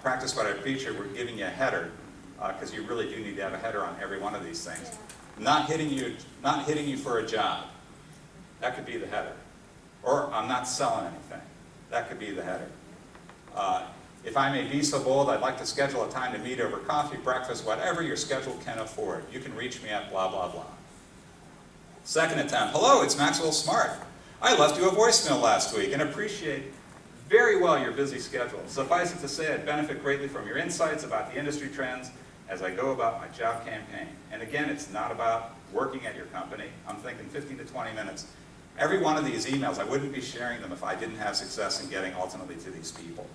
practice what I preach here. We're giving you a header, because you really do need to have a header on every one of these things. Not hitting you for a job. That could be the header. Or I'm not selling anything. That could be the header. If I may be so bold, I'd like to schedule a time to meet over coffee, breakfast, whatever your schedule can afford. You can reach me at blah, blah, blah. Second attempt. Hello, it's Maxwell Smart. I left you a voicemail last week and appreciate very well your busy schedule. Suffice it to say, I'd benefit greatly from your insights about the industry trends as I go about my job campaign. And again, it's not about working at your company. I'm thinking 15 to 20 minutes. Every one of these emails, I wouldn't be sharing them if I didn't have success in getting ultimately to these people.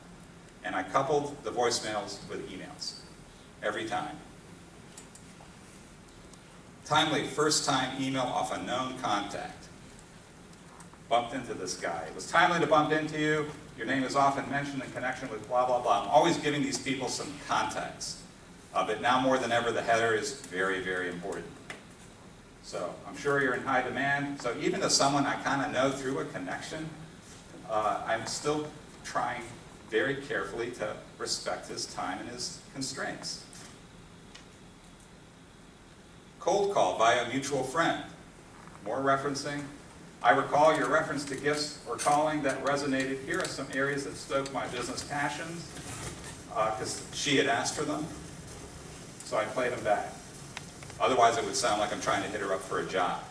And I coupled the voicemails with emails every time. Timely first-time email off a known contact. Bumped into this guy. It was timely to bump into you. Your name is often mentioned in connection with blah, blah, blah. I'm always giving these people some context. But now more than ever, the header is very, very important. So I'm sure you're in high demand. So even to someone I kind of know through a connection, I'm still trying very carefully to respect his time and his constraints. Cold call by a mutual friend. More referencing. I recall your reference to gifts or calling that resonated. Here are some areas that stoked my business passions, because she had asked for them, so I played them back. Otherwise, it would sound like I'm trying to hit her up for a job.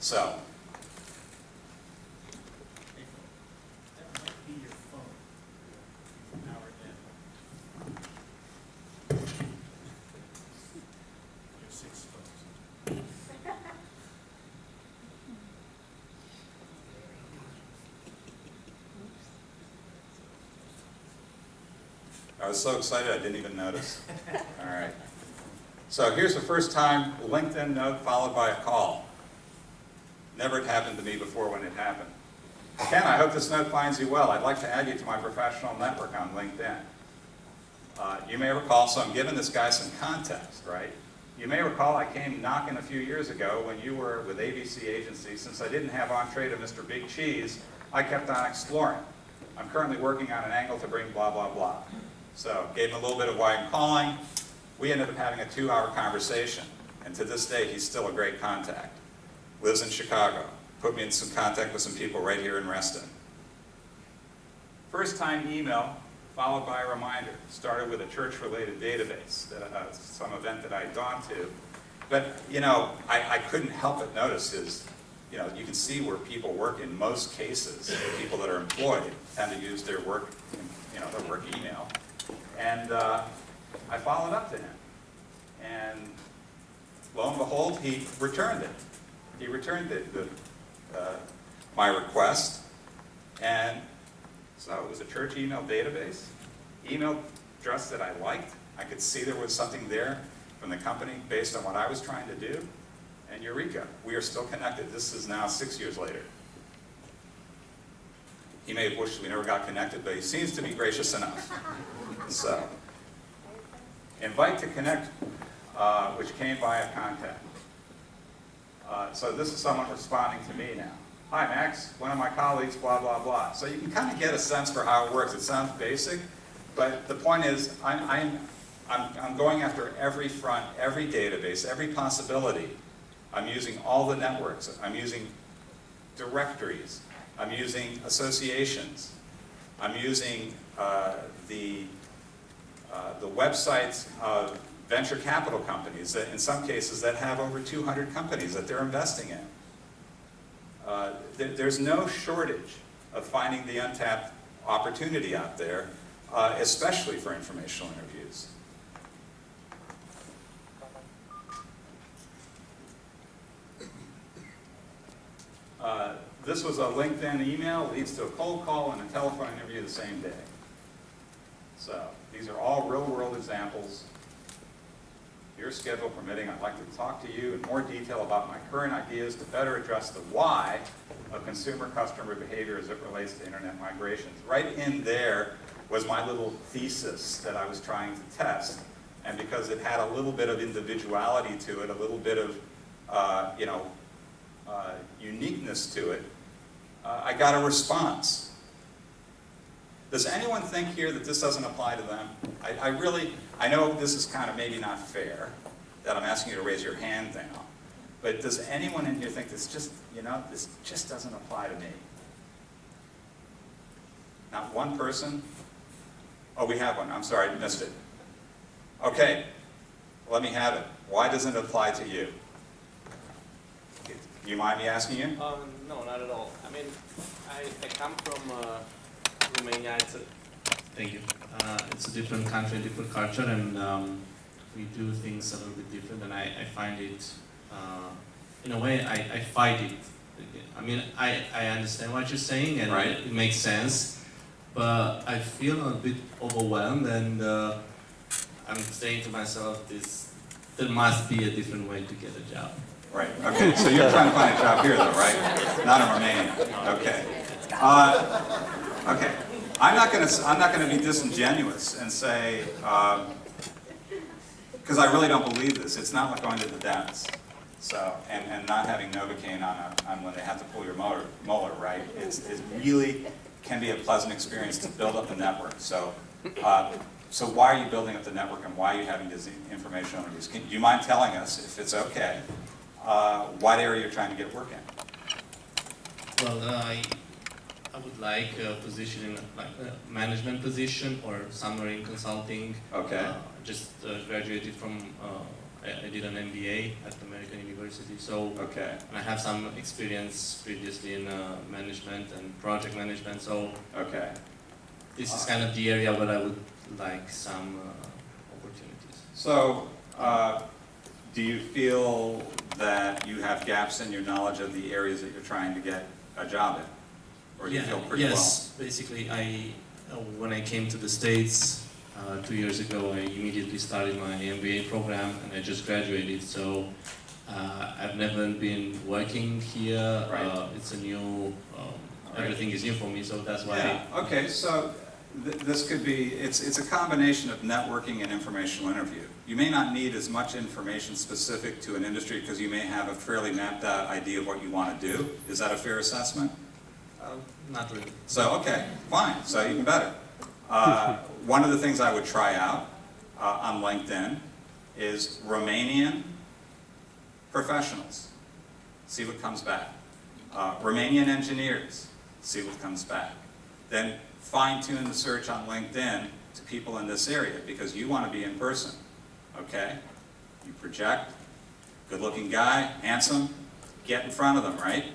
So. That might be your phone. Your 6 phones. I was so excited I didn't even notice. All right. So here's the first time LinkedIn note followed by a call. Never had happened to me before when it happened. Ken, I hope this note finds you well. I'd like to add you to my professional network on LinkedIn. You may recall, so I'm giving this guy some context, right? You may recall I came knocking a few years ago when you were with ABC Agency. Since I didn't have entree to Mr. Big Cheese, I kept on exploring. I'm currently working on an angle to bring blah, blah, blah. So gave him a little bit of why I'm calling. We ended up having a 2-hour conversation. And to this day, he's still a great contact. Lives in Chicago. Put me in some contact with some people right here in Reston. First time email, followed by a reminder. Started with a church-related database, some event that I'd gone to. But, I couldn't help but notice his, you can see where people work in most cases. The people that are employed tend to use their work, their work email. And I followed up to him. And lo and behold, he returned it. He returned my request. And so it was a church email database, email address that I liked. I could see there was something there from the company based on what I was trying to do. And eureka, we are still connected. This is now 6 years later. He may have wished we never got connected, but he seems to be gracious enough. So, invite to connect, which came via contact. So this is someone responding to me now. Hi Max, one of my colleagues, blah, blah, blah. So you can kind of get a sense for how it works. It sounds basic, but the point is I'm going after every front, every database, every possibility. I'm using all the networks. I'm using directories. I'm using associations. I'm using the websites of venture capital companies that, in some cases, that have over 200 companies that they're investing in. There's no shortage of finding the untapped opportunity out there, especially for informational interviews. This was a LinkedIn email, leads to a cold call and a telephone interview the same day. So these are all real-world examples. Your schedule permitting, I'd like to talk to you in more detail about my current ideas to better address the why of consumer customer behavior as it relates to internet migrations. Right in there was my little thesis that I was trying to test. And because it had a little bit of individuality to it, a little bit of uniqueness to it, I got a response. Does anyone think here that this doesn't apply to them? I know this is kind of maybe not fair, that I'm asking you to raise your hand now, but does anyone in here think this just doesn't apply to me? Not one person? Oh, we have one. I'm sorry, I missed it. Okay, let me have it. Why doesn't it apply to you? Do you mind me asking you? No, not at all. I mean, I come from Romania. Thank you. It's a different country, different culture, and we do things a little bit different. And I find it, in a way, I fight it. I mean, I understand what you're saying, and right. It makes sense. But I feel a bit overwhelmed, and I'm saying to myself, there must be a different way to get a job. Right, okay, so you're trying to find a job here though, right? Not in Romania, okay. Okay, I'm not gonna be disingenuous and say, because I really don't believe this, it's not like going to the dentist. So, and not having Novocaine on when they have to pull your molar, right? It really can be a pleasant experience to build up the network. So, so why are you building up the network and why are you having these informational interviews? Do you mind telling us, if it's okay, what area you're trying to get work in? Well, I would like a position in like a management position or somewhere in consulting. Okay. Just graduated from, I did an MBA at American University, so okay. I have some experience previously in management and project management, so okay. This is kind of the area where I would like some opportunities. So, do you feel that you have gaps in your knowledge of the areas that you're trying to get a job in? Or do you feel pretty yes, basically when I came to the States 2 years ago, I immediately started my MBA program and I just graduated, so I've never been working here. Right. It's a new, everything is new for me, so that's why. Yeah, okay, so this could be, it's a combination of networking and informational interview. You may not need as much information specific to an industry because you may have a fairly mapped out idea of what you want to do. Is that a fair assessment? Not really. So, okay, fine, so even better. One of the things I would try out on LinkedIn is Romanian professionals. See what comes back. Romanian engineers. See what comes back. Then fine-tune the search on LinkedIn to people in this area because you want to be in person, okay? You project, good-looking guy, handsome, get in front of them, right?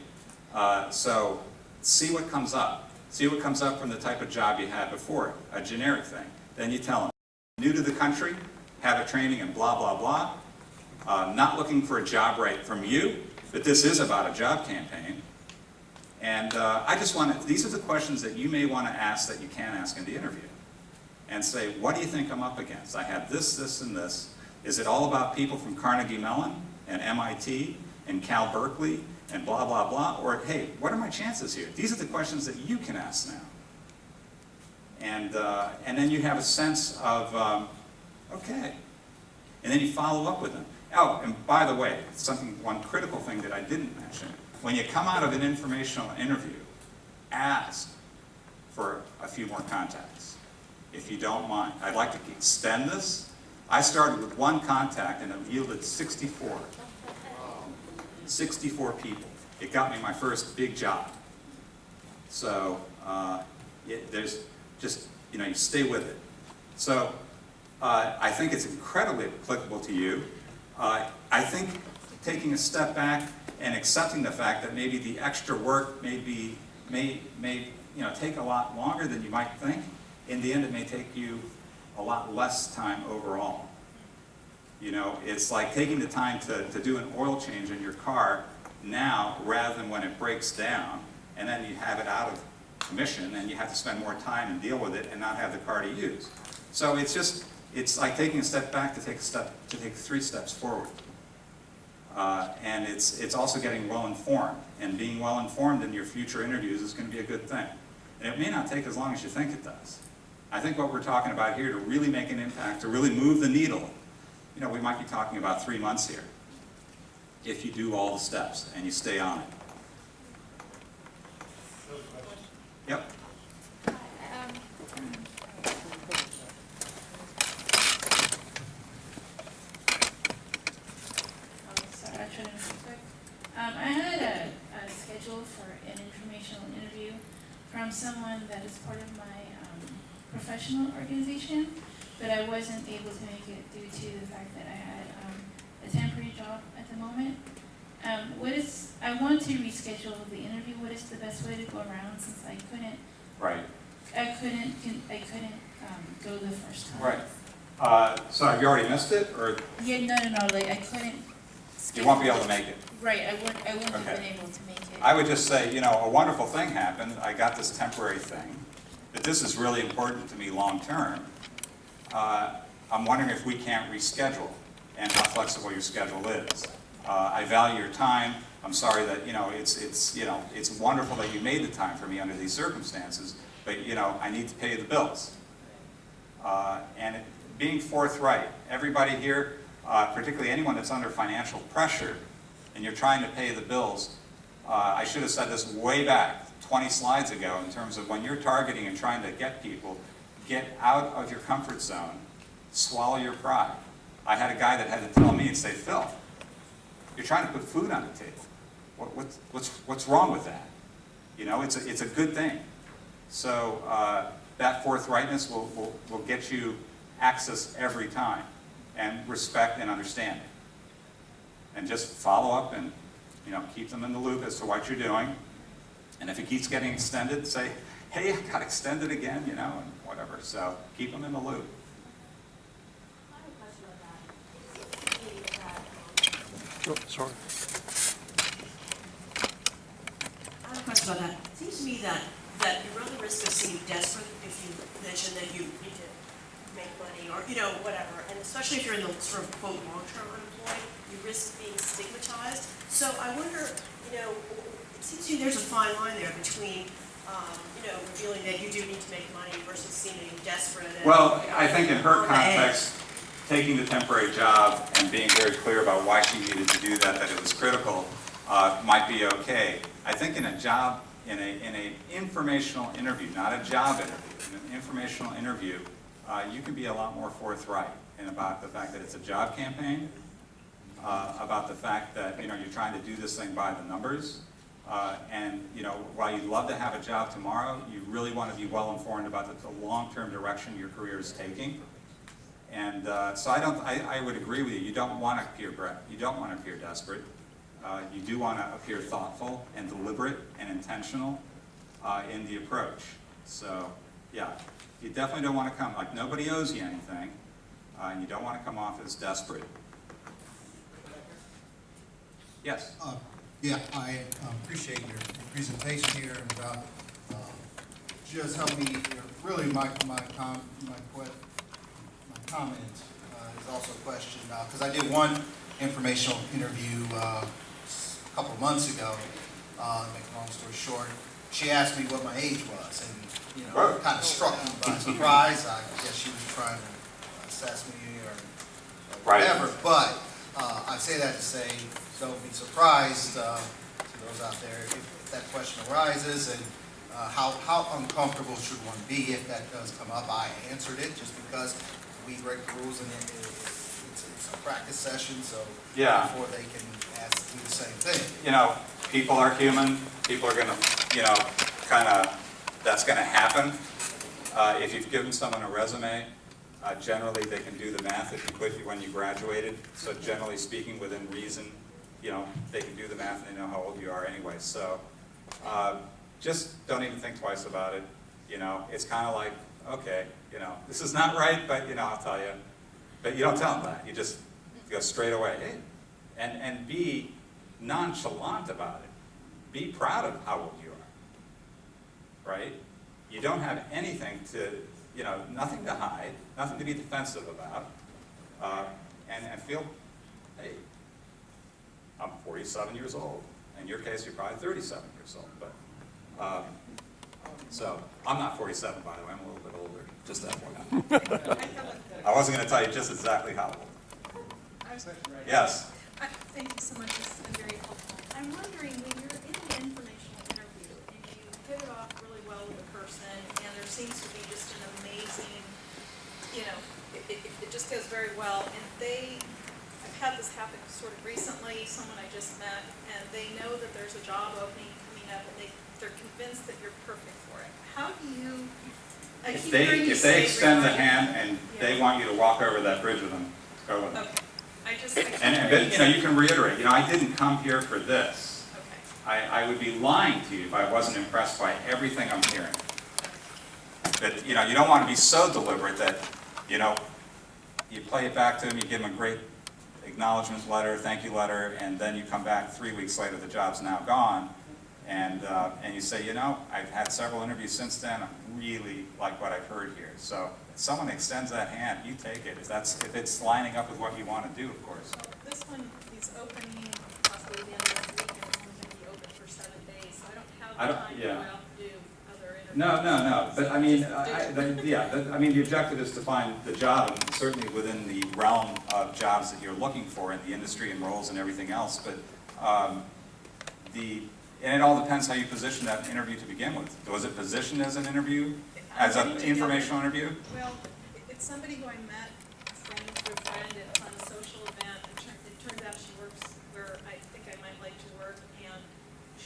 So see what comes up. See what comes up from the type of job you had before, a generic thing. Then you tell them. new to the country, have a training and blah, blah, blah. Not looking for a job right from you, but this is about a job campaign. And I just want to, these are the questions that you may want to ask that you can't ask in the interview. And say, what do you think I'm up against? I have this, this, and this. Is it all about people from Carnegie Mellon and MIT and Cal Berkeley and blah, blah, blah? Or, hey, what are my chances here? These are the questions that you can ask now. And then you have a sense of, okay. And then you follow up with them. Oh, and by the way, one critical thing that I didn't mention. When you come out of an informational interview, ask for a few more contacts, if you don't mind. I'd like to extend this. I started with one contact and it yielded 64. 64 people. It got me my first big job. So there's just, you stay with it. So I think it's incredibly applicable to you. I think taking a step back and accepting the fact that maybe the extra work may take a lot longer than you might think. In the end, it may take you a lot less time overall. It's like taking the time to do an oil change in your car now rather than when it breaks down, and then you have it out of commission and you have to spend more time and deal with it and not have the car to use. So it's like taking a step back to take 3 steps forward. And it's also getting well informed, and being well informed in your future interviews is going to be a good thing. And it may not take as long as you think it does. I think what we're talking about here, to really make an impact, to really move the needle, we might be talking about 3 months here, if you do all the steps and you stay on it. Yep. I had a schedule for an informational interview from someone that is part of my professional organization, but I wasn't able to make it due to the fact that I had a temporary job at the moment. I want to reschedule the interview. What is the best way to go around, since I couldn't? Right. I couldn't go the first time. Right. So have you already missed it, or? Yeah, no. Like I couldn't. You won't be able to make it. Right, I wouldn't have Okay. been able to make it. I would just say, a wonderful thing happened. I got this temporary thing, but this is really important to me long term. I'm wondering if we can't reschedule and how flexible your schedule is. I value your time. I'm sorry that, it's wonderful that you made the time for me under these circumstances, but, I need to pay the bills. Being forthright, everybody here, particularly anyone that's under financial pressure, and you're trying to pay the bills, I should have said this way back, 20 slides ago, in terms of when you're targeting and trying to get people, get out of your comfort zone, swallow your pride. I had a guy that had to tell me and say, Phil, you're trying to put food on the table. What's wrong with that? It's a good thing. So that forthrightness will get you access every time, and respect and understanding. And just follow up and keep them in the loop as to what you're doing. And if it keeps getting extended, say, hey, I got extended again, and whatever. So keep them in the loop. I have a question about that. It seems to me that, Oh, sorry. I have a question about that. It seems to me that you run the risk of seeming desperate if you mention that you need to make money or, whatever. And especially if you're in the sort of, quote, long-term unemployed, you risk being stigmatized. So I wonder, it seems to me there's a fine line there between, revealing that you do need to make money versus seeming desperate. Well, I think in her context, taking the temporary job and being very clear about why she needed to do that it was critical, might be okay. I think in a job, in an informational interview, not a job interview, in an informational interview, you can be a lot more forthright about the fact that it's a job campaign, about the fact that you're trying to do this thing by the numbers, and while you'd love to have a job tomorrow, you really want to be well informed about the long-term direction your career is taking. And so I would agree with you. You don't want to appear desperate. You do want to appear thoughtful and deliberate and intentional in the approach. So yeah, you definitely don't want to come like nobody owes you anything. and you don't want to come off as desperate. Yes? Yeah, I appreciate your presentation here, and just help me, really my comment is also a question, because I did one informational interview a couple of months ago, make a long story short. She asked me what my age was, and, it kind of struck me by surprise. I guess she was trying to assess me or whatever, but I say that to say, don't be surprised, to those out there, if that question arises, and how uncomfortable should one be if that does come up. I answered it just because we break the rules, and it's a practice session, so Yeah. before they can ask to do the same thing. People are human. People are going to, that's going to happen. If you've given someone a resume, generally they can do the math if you put when you graduated. So generally speaking, within reason, they can do the math and they know how old you are anyway. So just don't even think twice about it. It's kind of like, okay, this is not right, but I'll tell you. But you don't tell them that. You just go straight away. Hey, and be nonchalant about it. Be proud of how old you are. Right? You don't have anything to, nothing to hide, nothing to be defensive about, and feel, hey, I'm 47 years old. In your case, you're probably 37 years old, but, so, I'm not 47, by the way, I'm a little bit older, just that one. I wasn't going to tell you just exactly how old. Yes? Thank you so much, this has been very helpful. I'm wondering, when you're in an informational interview and you hit it off really well with a person, and there seems to be just an amazing, it just goes very well, and I've had this happen sort of recently, someone I just met, and they know that there's a job opening coming up, and they're convinced that you're perfect for it. How do you, I If keep hearing you they say extend the remind- hand and they Yeah. want you to walk over that bridge with them, go with them. Okay, I keep And hearing but, you can reiterate, I didn't come here for this. Okay. I would be lying to you if I wasn't impressed by everything I'm hearing. But, you don't want to be so deliberate that, you play it back to them, you give them a great acknowledgement letter, thank you letter, and then you come back 3 weeks later, the job's now gone, and you say, I've had several interviews since then, I really like what I've heard here. So if someone extends that hand, you take it, if it's lining up with what you want to do, of course. Well, this one is opening possibly the end of this week, and it's only going to be open for 7 days, so I don't have the time to go out and do other interviews. No, but I mean, Just do it. the objective is to find the job, and certainly within the realm of jobs that you're looking for in the industry and roles and everything else, but and it all depends how you position that interview to begin with. Was it positioned as an interview, as an informational interview? Well, it's somebody who I met, friend through a friend, and it's on a social event. It turns out she works where I think I might like to work, and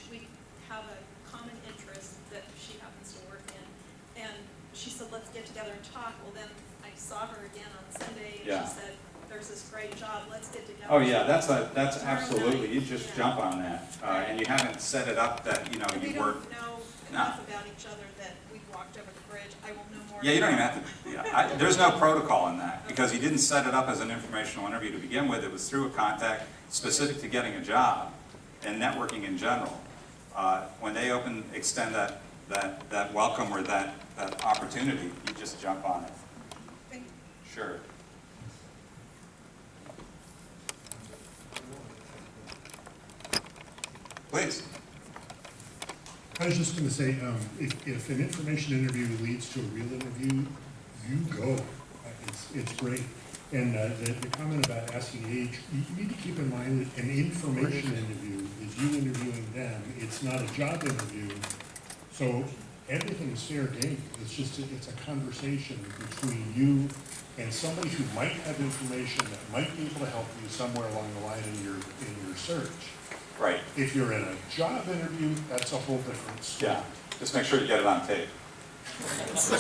we have a common interest that she happens to work in. And she said, let's get together and talk. Well, then I saw her again on Sunday, and Yeah. she said, there's this great job, let's get together. Oh, yeah, that's Tomorrow absolutely, night, you just yeah. jump on that, and you haven't set it up that, And we you don't work. know No. enough about each other that we've walked over the bridge. I will know more. Yeah, you don't even have to, there's no protocol in that, because you didn't set it up as an informational interview to begin with. It was through a contact specific to getting a job and networking in general. When they extend that welcome or that opportunity, you just jump on it. Thank you. Sure. Please. I was just going to say, if an information interview leads to a real interview, you go. It's great. And the comment about asking age, you need to keep in mind that an information interview is you interviewing them. It's not a job interview. So everything is fair game. It's a conversation between you and somebody who might have information that might be able to help you somewhere along the line in your search. Right. If you're in a job interview, that's a whole different story. Yeah. Just make sure you get it on tape. So,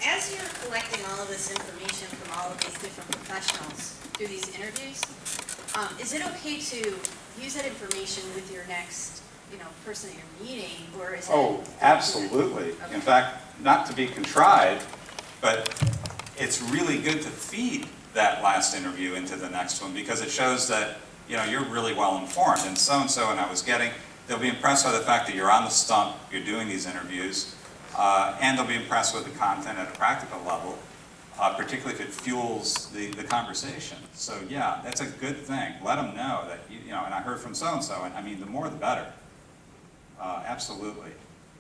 as you're collecting all of this information from all of these different professionals through these interviews, is it okay to use that information with your next, person that you're meeting, or is it? Oh, absolutely. Okay. In fact, not to be contrived, but it's really good to feed that last interview into the next one because it shows that, you're really well informed. And so-and-so, and I was getting, they'll be impressed by the fact that you're on the stump, you're doing these interviews, and they'll be impressed with the content at a practical level, particularly if it fuels the conversation. So yeah, that's a good thing. Let them know that, and I heard from so-and-so, and I mean, the more the better. Absolutely.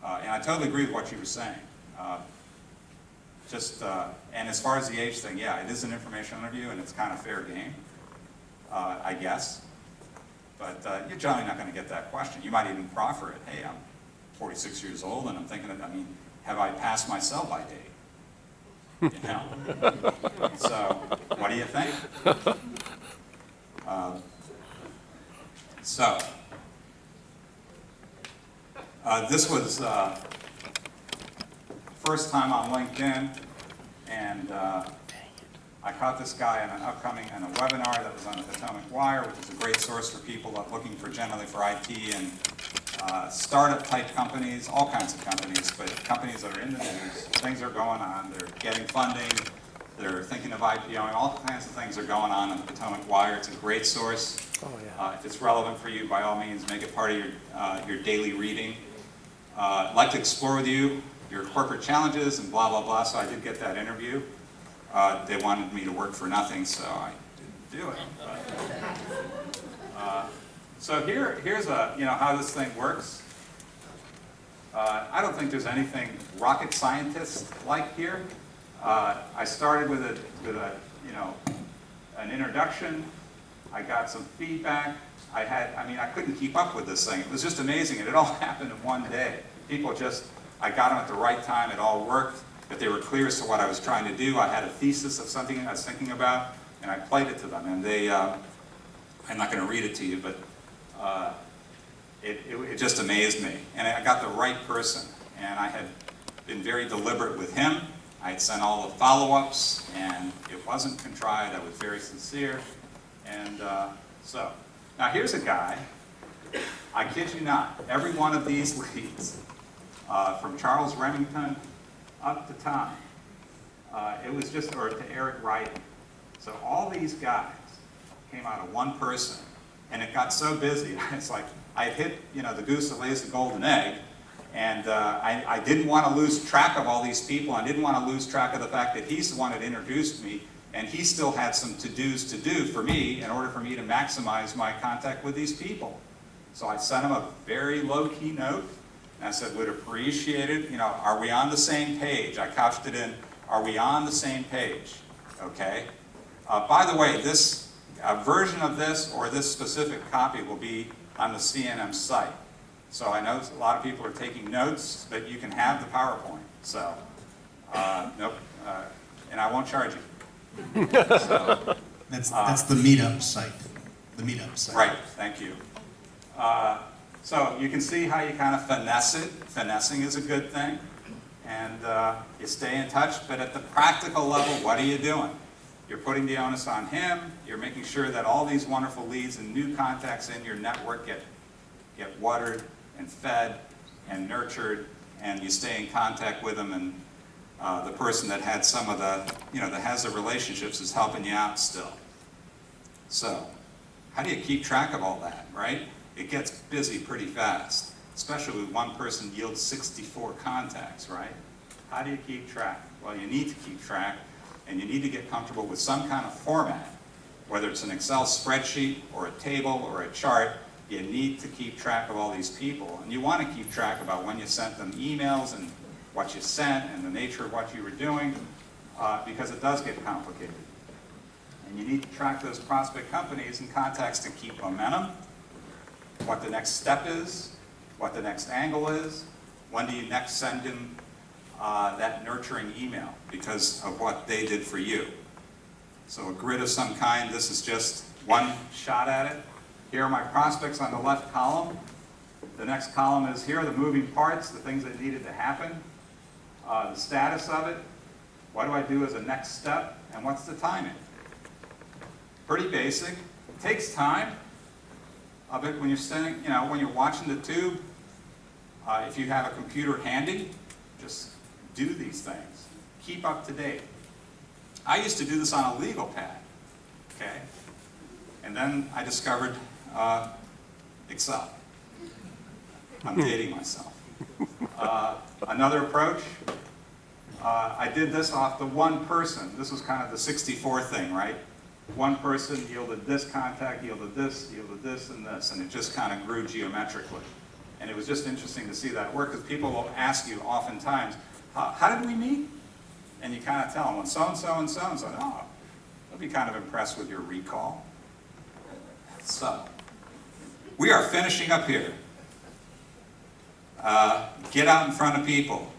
And I totally agree with what you were saying. And as far as the age thing, yeah, it is an informational interview, and it's kind of fair game, I guess. But you're generally not going to get that question. You might even proffer it. Hey, I'm 46 years old, and I'm thinking, have I passed my sell-by date? So, what do you think? This was first time on LinkedIn, and I caught this guy in a webinar that was on the Potomac Wire, which is a great source for people looking generally for IT and startup type companies, all kinds of companies, but companies that are in the news. Things are going on. They're getting funding. They're thinking of IPOing. All kinds of things are going on the Potomac Wire. It's a great source. Oh, yeah. If it's relevant for you, by all means, make it part of your daily reading. I'd like to explore with you your corporate challenges and blah, blah, blah. So I did get that interview. They wanted me to work for nothing, so I didn't do it. So here's how this thing works. I don't think there's anything rocket scientist-like here. I started with an introduction. I got some feedback. I couldn't keep up with this thing. It was just amazing, and it all happened in one day. I got them at the right time. It all worked. That they were clear as to what I was trying to do. I had a thesis of something I was thinking about, and I played it to them. And they, I'm not going to read it to you, but it just amazed me. And I got the right person, and I had been very deliberate with him. I had sent all the follow-ups, and it wasn't contrived. I was very sincere. And now here's a guy, I kid you not, every one of these leads, from Charles Remington up to Tom, or to Eric Wright. So all these guys came out of one person, and it got so busy. It's like I hit, the goose that lays the golden egg, and I didn't want to lose track of all these people. I didn't want to lose track of the fact that he's the one that introduced me, and he still had some to-dos to do for me in order for me to maximize my contact with these people. So I sent him a very low-key note. And I said, would appreciate it, are we on the same page? I couched it in, are we on the same page? Okay. By the way, this version of this or this specific copy will be on the CNM site. So I know a lot of people are taking notes, but you can have the PowerPoint. So, nope, and I won't charge you. So, That's the meetup site. The meetup site. Right, thank you. So you can see how you kind of finesse it. Finessing is a good thing. And you stay in touch, but at the practical level, what are you doing? You're putting the onus on him. You're making sure that all these wonderful leads and new contacts in your network get watered and fed and nurtured, and you stay in contact with them, and the person that had some of the, that has the relationships is helping you out still. So, how do you keep track of all that, right? It gets busy pretty fast, especially when one person yields 64 contacts, right? How do you keep track? Well, you need to keep track, and you need to get comfortable with some kind of format, whether it's an Excel spreadsheet or a table or a chart. You need to keep track of all these people, and you want to keep track about when you sent them emails and what you sent and the nature of what you were doing, because it does get complicated. And you need to track those prospect companies and contacts to keep momentum, what the next step is, what the next angle is, when do you next send them that nurturing email because of what they did for you. So a grid of some kind, this is just one shot at it. Here are my prospects on the left column. The next column is here are the moving parts, the things that needed to happen, the status of it, what do I do as a next step, and what's the timing. Pretty basic. It takes time. But when you're standing, when you're watching the tube, if you have a computer handy, just do these things. Keep up to date. I used to do this on a legal pad, okay? And then I discovered Excel. I'm dating myself. Another approach, I did this off the one person. This was kind of the 64 thing, right? One person yielded this contact, yielded this, and this, and it just kind of grew geometrically. And it was just interesting to see that work, because people will ask you oftentimes, how did we meet? And you kind of tell them, when so-and-so and so-and-so, oh, they'll be kind of impressed with your recall. So, we are finishing up here. Get out in front of people.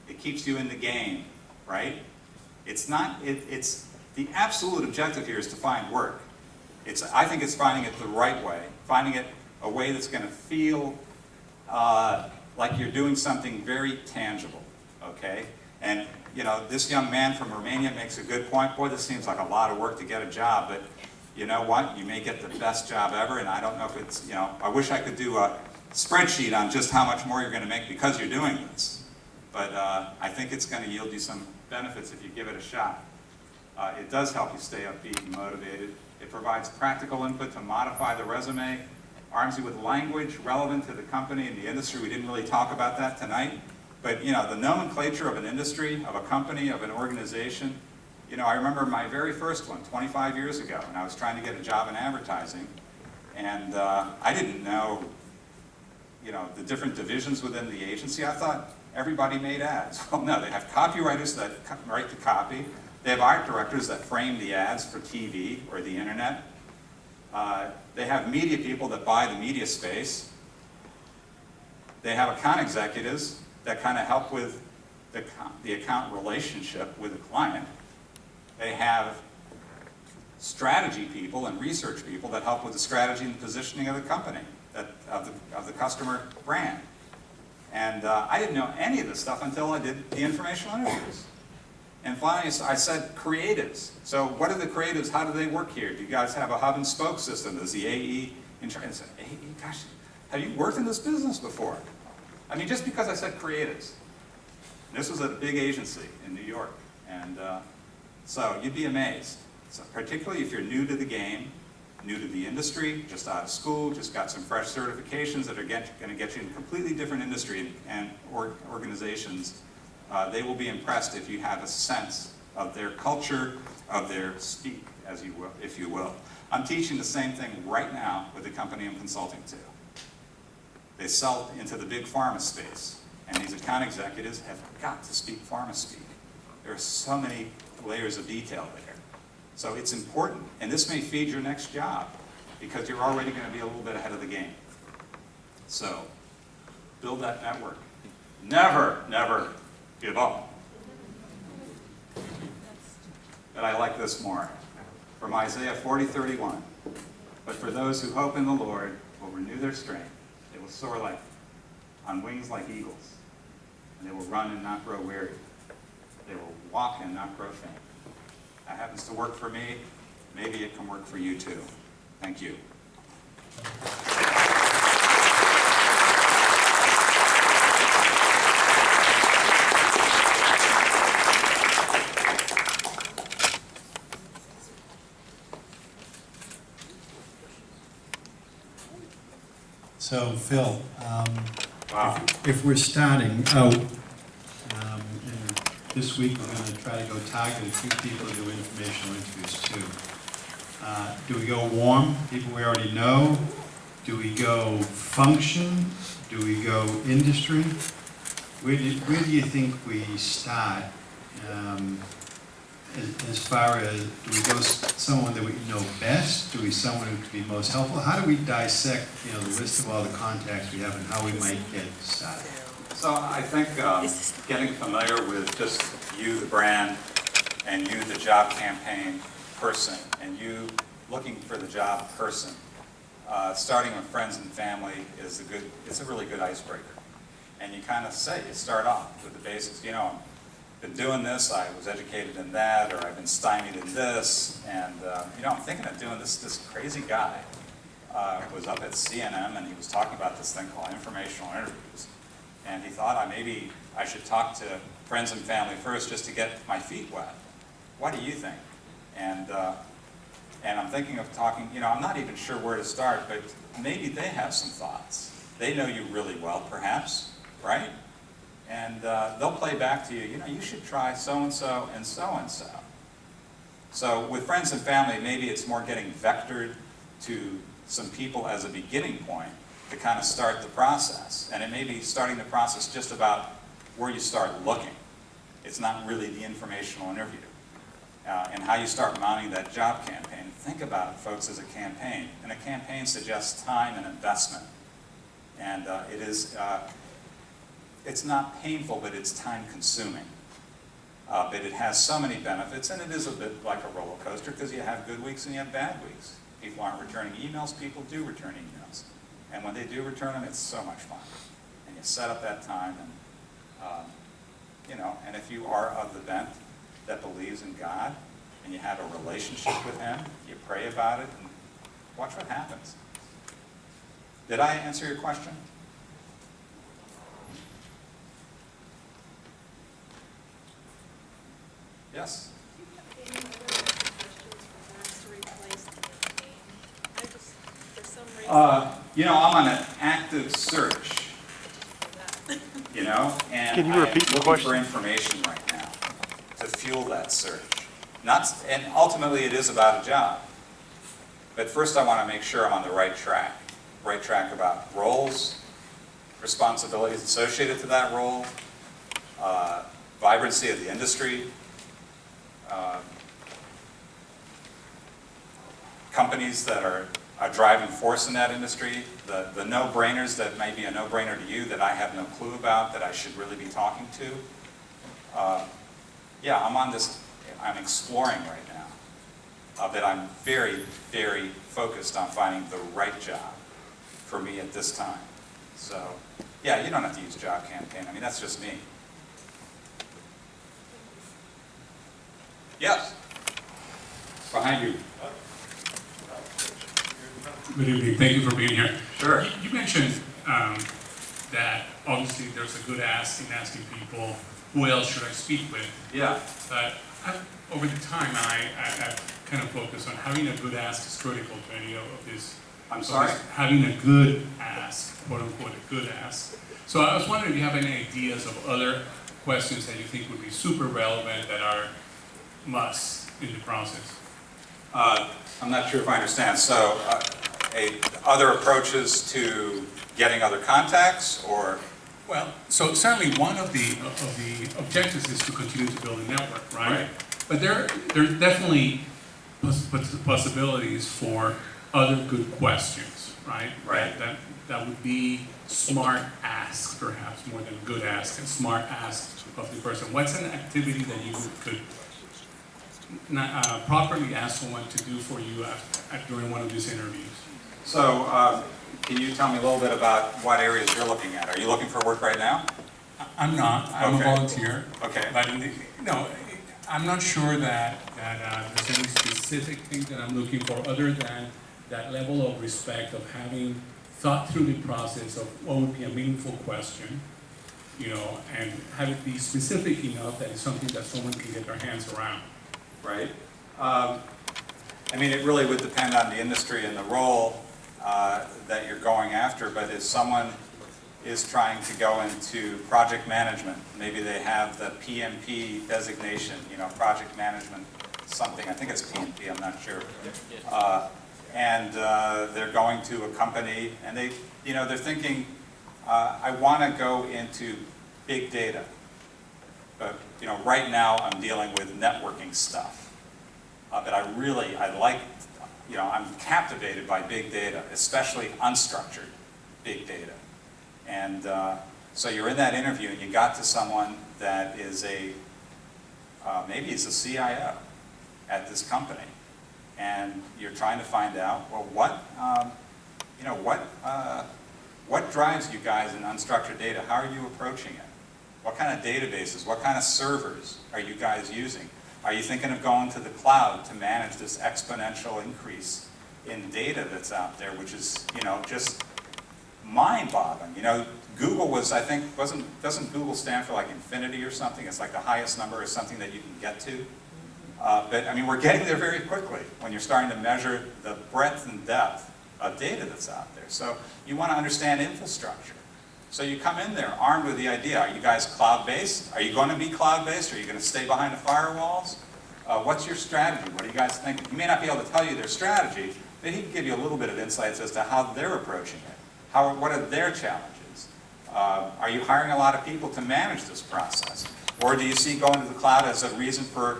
It keeps you in the game, right? It's not, it's the absolute objective here is to find work. I think it's finding it the right way, finding it a way that's going to feel like you're doing something very tangible, okay? And, you know, this young man from Romania makes a good point. Boy, this seems like a lot of work to get a job, but you know what? You may get the best job ever, and I don't know if it's, you know, I wish I could do a spreadsheet on just how much more you're going to make because you're doing this. But I think it's going to yield you some benefits if you give it a shot. It does help you stay upbeat and motivated. It provides practical input to modify the resume, arms you with language relevant to the company and the industry. We didn't really talk about that tonight. But, you know, the nomenclature of an industry, of a company, of an organization. You know, I remember my very first one 25 years ago, and I was trying to get a job in advertising. And I didn't know, you know, the different divisions within the agency. I thought everybody made ads. Well, no, they have copywriters that write the copy. They have art directors that frame the ads for TV or the internet. They have media people that buy the media space. They have account executives that kind of help with the account relationship with the client. They have strategy people and research people that help with the strategy and positioning of the company, of the customer brand. And I didn't know any of this stuff until I did the informational interviews. And finally, I said creatives. So what are the creatives? How do they work here? Do you guys have a hub and spoke system? Does the AE, gosh, have you worked in this business before? I mean, just because I said creatives. This was at a big agency in New York. And so you'd be amazed. So particularly if you're new to the game, new to the industry, just out of school, just got some fresh certifications that are going to get you in a completely different industry and organizations. They will be impressed if you have a sense of their culture, of their speak, as you will, if you will. I'm teaching the same thing right now with the company I'm consulting to. They sell into the big pharma space, and these account executives have got to speak pharma speak. There are so many layers of detail there. So it's important, and this may feed your next job because you're already going to be a little bit ahead of the game. So build that network. Never, never give up. But I like this more. From Isaiah 40:31. But for those who hope in the Lord will renew their strength. They will soar on wings like eagles. And they will run and not grow weary. They will walk and not grow faint. That happens to work for me. Maybe it can work for you too. Thank you. So, Phil, Wow. if we're starting out, and this week we're going to try to go target a few people to do informational interviews too. Do we go warm, people we already know? Do we go function? Do we go industry? Where do you think we start? As far as, do we go someone that we know best? Do we someone who could be most helpful? How do we dissect, the list of all the contacts we have and how we might get started? So I think getting familiar with just you, the brand, and you, the job campaign person, and you looking for the job person, starting with friends and family is it's a really good icebreaker. And you kind of you start off with the basics. Been doing this, I was educated in that, or I've been stymied in this, and I'm thinking of doing this. This crazy guy was up at CNM, and he was talking about this thing called informational interviews, and he thought maybe I should talk to friends and family first just to get my feet wet. what do you think? And I'm thinking of talking, I'm not even sure where to start, but maybe they have some thoughts. They know you really well, perhaps, right? And they'll play back to you, you should try so-and-so and so-and-so. So with friends and family, maybe it's more getting vectored to some people as a beginning point to kind of start the process. And it may be starting the process just about where you start looking. It's not really the informational interview. And how you start mounting that job campaign. Think about it, folks, as a campaign. And a campaign suggests time and investment. And it's not painful, but it's time consuming. But it has so many benefits, and it is a bit like a roller coaster because you have good weeks and you have bad weeks. People aren't returning emails, people do return emails. And when they do return them, it's so much fun. And you set up that time, and and if you are of the bent that believes in God, and you have a relationship with Him, you pray about it, and watch what happens. Did I answer your question? Yes? Do you have any other suggestions for words to replace the campaign? I just, for some reason. I'm on an active search, and Can you repeat the I'm looking question? for information right now to fuel that search. And ultimately it is about a job. But first I want to make sure I'm on the right track about roles, responsibilities associated to that role, vibrancy of the industry, companies that are a driving force in that industry, the no-brainers that may be a no-brainer to you that I have no clue about that I should really be talking to. I'm on this, I'm exploring right now, but I'm very, very focused on finding the right job for me at this time. So, you don't have to use job campaign. I mean, that's just me. Yes? Behind you. Good evening, thank you for being here. Sure. You mentioned that obviously there's a good ask in asking people, who else should I speak with? Yeah. But over the time, I've kind of focused on having a good ask is critical to any of this. I'm sorry? Having a good ask, quote unquote, a good ask. So I was wondering if you have any ideas of other questions that you think would be super relevant that are must in the process. I'm not sure if I understand. So, other approaches to getting other contacts, or? Well, so certainly one of the objectives is to continue to build a network, right? Right. But there are definitely possibilities for other good questions, right? Right. That would be smart asks, perhaps more than good asks, and smart asks of the person. What's an activity that you could properly ask someone to do for you during one of these interviews? So, can you tell me a little bit about what areas you're looking at? Are you looking for work right now? I'm not. I'm Okay. a volunteer. Okay. But I'm not sure that there's any specific thing that I'm looking for other than that level of respect of having thought through the process of what would be a meaningful question, and have it be specific enough that it's something that someone can get their hands around. Right. I mean, it really would depend on the industry and the role that you're going after, but if someone is trying to go into project management, maybe they have the PMP designation, project management something, I think it's PMP, I'm not sure. And they're going to a company and they're thinking, I want to go into big data. But right now I'm dealing with networking stuff. But I'm captivated by big data, especially unstructured big data. And so you're in that interview and you got to someone that is maybe he's a CIO at this company. And you're trying to find out, well, what drives you guys in unstructured data? How are you approaching it? What kind of databases, what kind of servers are you guys using? Are you thinking of going to the cloud to manage this exponential increase in data that's out there, which is, just mind-boggling? Google was, I think, doesn't Google stand for like infinity or something? It's like the highest number is something that you can get to. But I mean, we're getting there very quickly when you're starting to measure the breadth and depth of data that's out there. So you want to understand infrastructure. So you come in there armed with the idea, are you guys cloud-based? Are you going to be cloud-based? Are you going to stay behind the firewalls? What's your strategy? What do you guys think? He may not be able to tell you their strategy, but he can give you a little bit of insights as to how they're approaching it. What are their challenges? Are you hiring a lot of people to manage this process? Or do you see going to the cloud as a reason for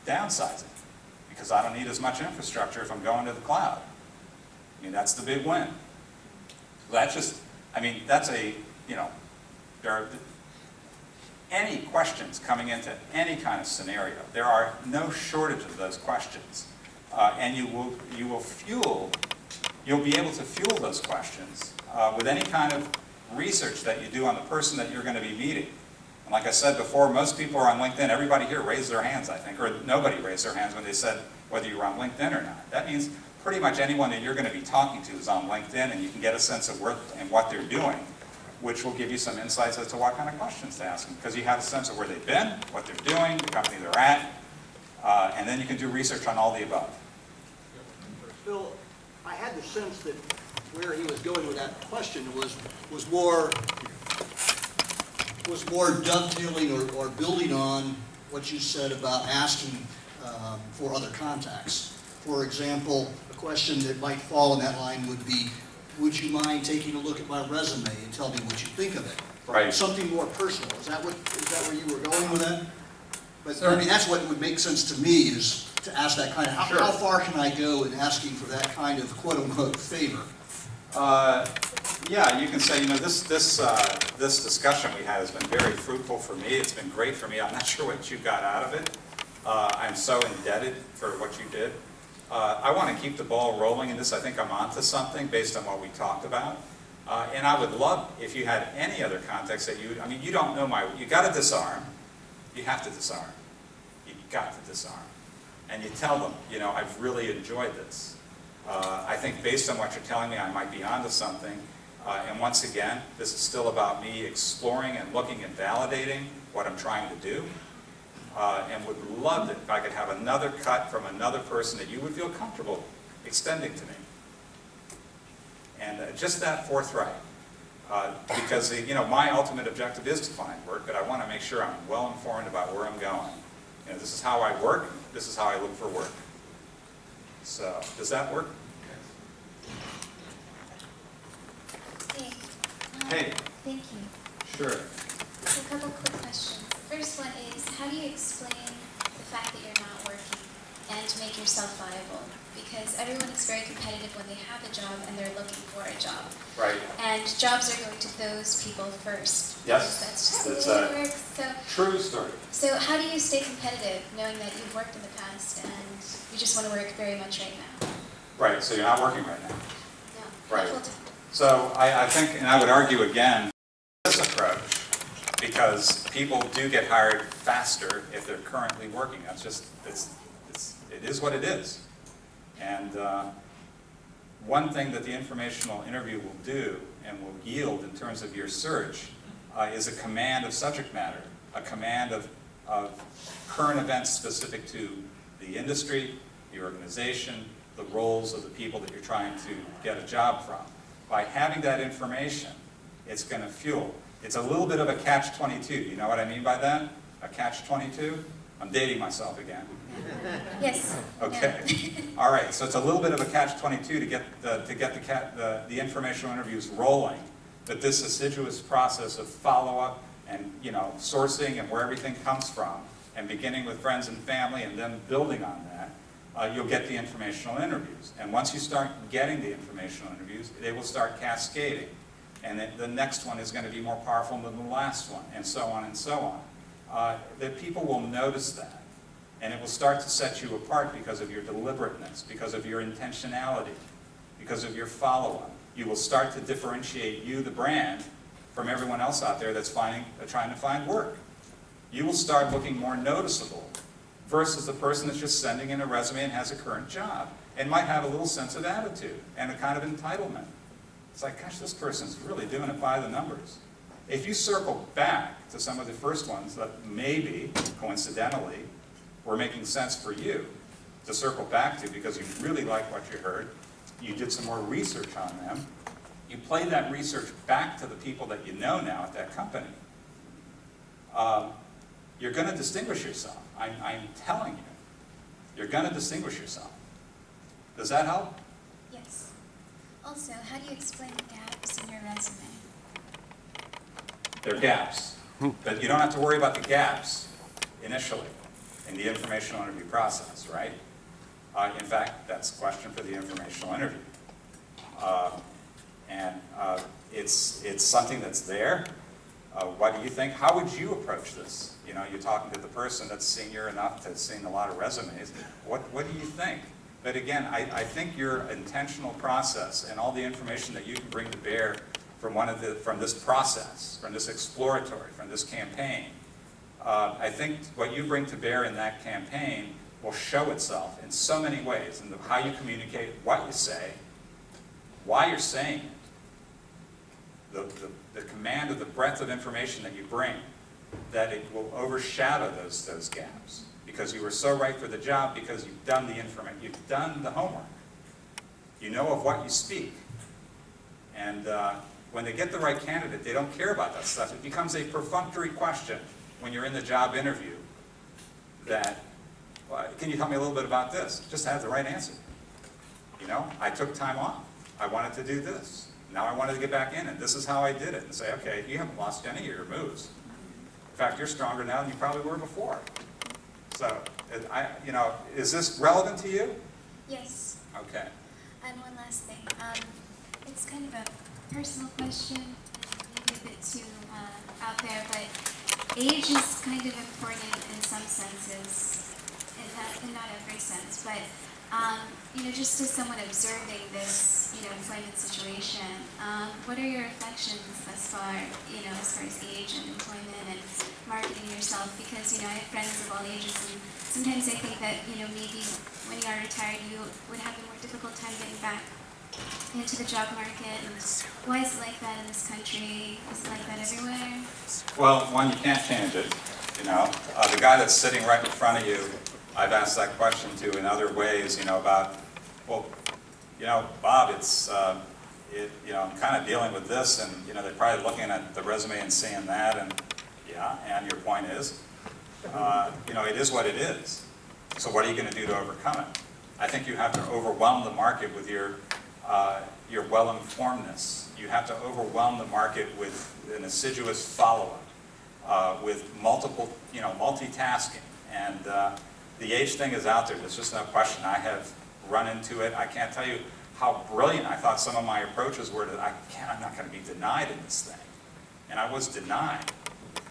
downsizing? Because I don't need as much infrastructure if I'm going to the cloud. I mean, that's the big win. That's just, I mean, that's a, you know, there are any questions coming into any kind of scenario. There are no shortage of those questions. And you'll be able to fuel those questions with any kind of research that you do on the person that you're going to be meeting. And like I said before, most people are on LinkedIn. Everybody here raised their hands, I think, or nobody raised their hands when they said whether you were on LinkedIn or not. That means pretty much anyone that you're going to be talking to is on LinkedIn, and you can get a sense of where and what they're doing, which will give you some insights as to what kind of questions to ask them, because you have a sense of where they've been, what they're doing, the company they're at, and then you can do research on all the above. Phil, I had the sense that where he was going with that question was more dovetailing or building on what you said about asking for other contacts. For example, a question that might fall in that line would be, would you mind taking a look at my resume and tell me what you think of it? Right. Something more personal. Is that where you were going with that? But I mean, that's what would make sense to me, is to ask that kind of, how far can I go in asking for that kind of quote-unquote favor? Yeah, you can say, you know, this discussion we had has been very fruitful for me. It's been great for me. I'm not sure what you got out of it. I'm so indebted for what you did. I want to keep the ball rolling in this. I think I'm onto something based on what we talked about. And I would love if you had any other context that I mean, you don't know you got to disarm. You have to disarm. You've got to disarm. And you tell them, you know, I've really enjoyed this. I think based on what you're telling me, I might be onto something. And once again, this is still about me exploring and looking and validating what I'm trying to do. And would love it if I could have another cut from another person that you would feel comfortable extending to me. And just that forthright. Because, you know, my ultimate objective is to find work, but I want to make sure I'm well informed about where I'm going. You know, this is how I work, this is how I look for work. So, does that work? Hey. Thank you. Sure. So a couple quick questions. First one is, how do you explain the fact that you're not working and to make yourself viable? Because everyone is very competitive when they have a job and they're looking for a job. Right. And jobs are going to those people first. Yes. That's just the way it works. So, true story. So how do you stay competitive knowing that you've worked in the past and you just want to work very much right now? Right, so you're not working right now. No, Right. not full-time. So I think, and I would argue again, this approach, because people do get hired faster if they're currently working. That's just, it is what it is. And one thing that the informational interview will do and will yield in terms of your search is a command of subject matter, a command of current events specific to the industry, the organization, the roles of the people that you're trying to get a job from. By having that information, it's going to fuel. It's a little bit of a catch-22. You know what I mean by that? A catch-22? I'm dating myself again. Yes. Okay. All right. So it's a little bit of a catch-22 to get the informational interviews rolling. But this assiduous process of follow-up and, you know, sourcing and where everything comes from, and beginning with friends and family and then building on that, you'll get the informational interviews. And once you start getting the informational interviews, they will start cascading. And then the next one is going to be more powerful than the last one, and so on and so on. That people will notice that. And it will start to set you apart because of your deliberateness, because of your intentionality, because of your follow-up. You will start to differentiate you, the brand, from everyone else out there that's trying to find work. You will start looking more noticeable versus the person that's just sending in a resume and has a current job and might have a little sense of attitude and a kind of entitlement. It's like, gosh, this person's really doing it by the numbers. If you circle back to some of the first ones that maybe, coincidentally, were making sense for you to circle back to because you really like what you heard. You did some more research on them. You played that research back to the people that you know now at that company. You're going to distinguish yourself. I'm telling you. You're going to distinguish yourself. Does that help? Yes. Also, how do you explain the gaps in your resume? They're gaps. But you don't have to worry about the gaps initially in the informational interview process, right? In fact, that's a question for the informational interview. It's something that's there. What do you think? How would you approach this? You know, you're talking to the person that's senior enough to have seen a lot of resumes. What do you think? But again, I think your intentional process and all the information that you can bring to bear from this process, from this exploratory, from this campaign, I think what you bring to bear in that campaign will show itself in so many ways, in how you communicate, what you say, why you're saying it, the command of the breadth of information that you bring, that it will overshadow those gaps. Because you were so right for the job, because you've done the information, you've done the homework. You know of what you speak. And when they get the right candidate, they don't care about that stuff. It becomes a perfunctory question when you're in the job interview that, well, can you tell me a little bit about this? Just have the right answer. You know, I took time off. I wanted to do this. Now I wanted to get back in, and this is how I did it. And say, okay, you haven't lost any of your moves. In fact, you're stronger now than you probably were before. So, is this relevant to you? Yes. Okay. And one last thing. It's kind of a personal question, maybe a bit too out there, but age is kind of important in some senses, in not every sense, but just as someone observing this, employment situation, what are your reflections thus far, as far as age and employment and marketing yourself? Because, I have friends of all ages, and sometimes I think that, maybe when you are retired, you would have a more difficult time getting back into the job market. And why is it like that in this country? Is it like that everywhere? Well, one, you can't change it, The guy that's sitting right in front of you, I've asked that question to in other ways, about, well, Bob, I'm kind of dealing with this, and, they're probably looking at the resume and seeing that, and, yeah, and your point is, it is what it is. So what are you going to do to overcome it? I think you have to overwhelm the market with your well-informedness. You have to overwhelm the market with an assiduous follow-up, with multiple, multitasking. And the age thing is out there. There's just no question. I have run into it. I can't tell you how brilliant I thought some of my approaches were. I'm not going to be denied in this thing. And I was denied.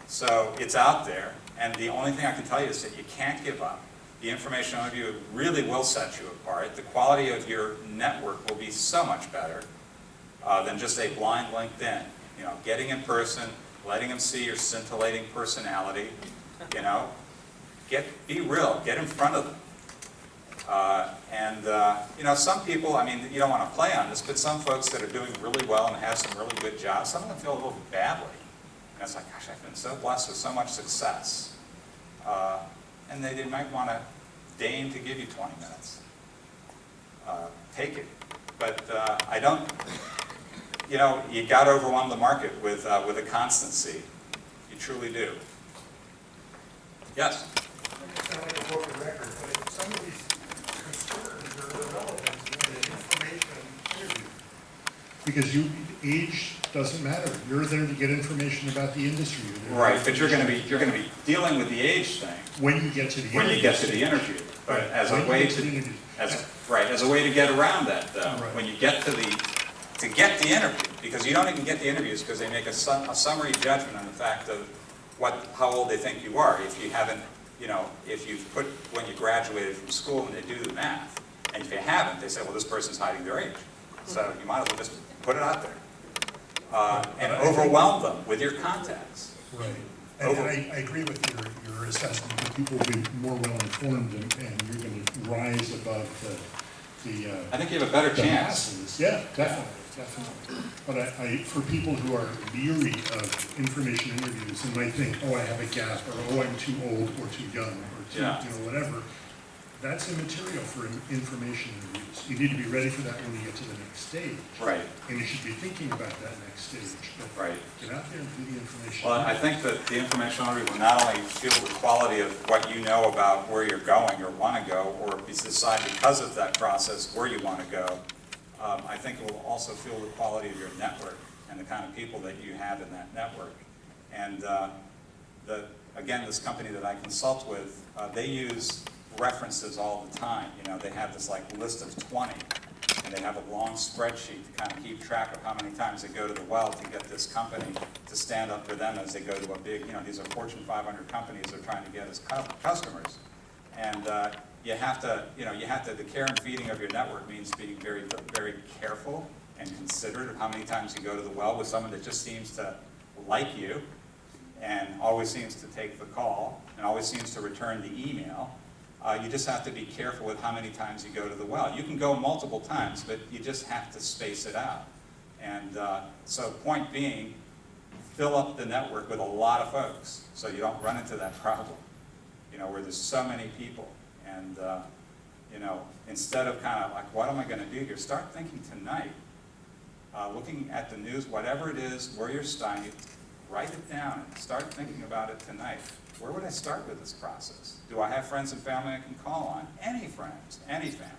So it's out there. And the only thing I can tell you is that you can't give up. The information interview really will set you apart. The quality of your network will be so much better than just a blind LinkedIn. Getting in person, letting them see your scintillating personality. Be real. Get in front of them. Some people, you don't want to play on this, but some folks that are doing really well and have some really good jobs, some of them feel a little badly. And it's like, gosh, I've been so blessed with so much success. And they might want to deign to give you 20 minutes. Take it. But I don't, you got to overwhelm the market with a constancy. You truly do. Yes? I sound like a broken record, but some of these concerns are irrelevant in an information interview. Because age doesn't matter. You're there to get information about the industry. Right, but you're going to be dealing with the age thing when you get to the interview. When you get to the interview, but as a way to get around that, though. Right. When you get to the interview, because you don't even get the interviews because they make a summary judgment on the fact of how old they think you are. If you haven't, if you've put when you graduated from school and they do the math, and if you haven't, they say, well, this person's hiding their age. So you might as well just put it out there. And overwhelm them with your contacts. Right. And I agree with your assessment that people will be more well-informed and you're going to rise above the, I think you have a better the chance. masses. Yeah, definitely, definitely. But for people who are leery of information interviews and might think, oh, I have a gap, or oh, I'm too old, or too young, or too, Yeah. whatever, that's immaterial for information interviews. You need to be ready for that when you get to the next stage. Right. And you should be thinking about that next stage. But Right. get out there and do the information. Well, I think that the information interview will not only feel the quality of what you know about where you're going or want to go, or decide because of that process where you want to go. I think it will also feel the quality of your network and the kind of people that you have in that network. And again, this company that I consult with, they use references all the time. You know, they have this like list of 20, and they have a long spreadsheet to kind of keep track of how many times they go to the well to get this company to stand up for them as they go to a big, these are Fortune 500 companies they're trying to get as customers. And you have to, the care and feeding of your network means being very, very careful and considerate of how many times you go to the well with someone that just seems to like you and always seems to take the call and always seems to return the email. You just have to be careful with how many times you go to the well. You can go multiple times, but you just have to space it out. And so point being, fill up the network with a lot of folks so you don't run into that problem, where there's so many people. And, instead of kind of like, what am I going to do here? Start thinking tonight, looking at the news, whatever it is, where you're studying, write it down and start thinking about it tonight. Where would I start with this process? Do I have friends and family I can call on? Any friends, any family.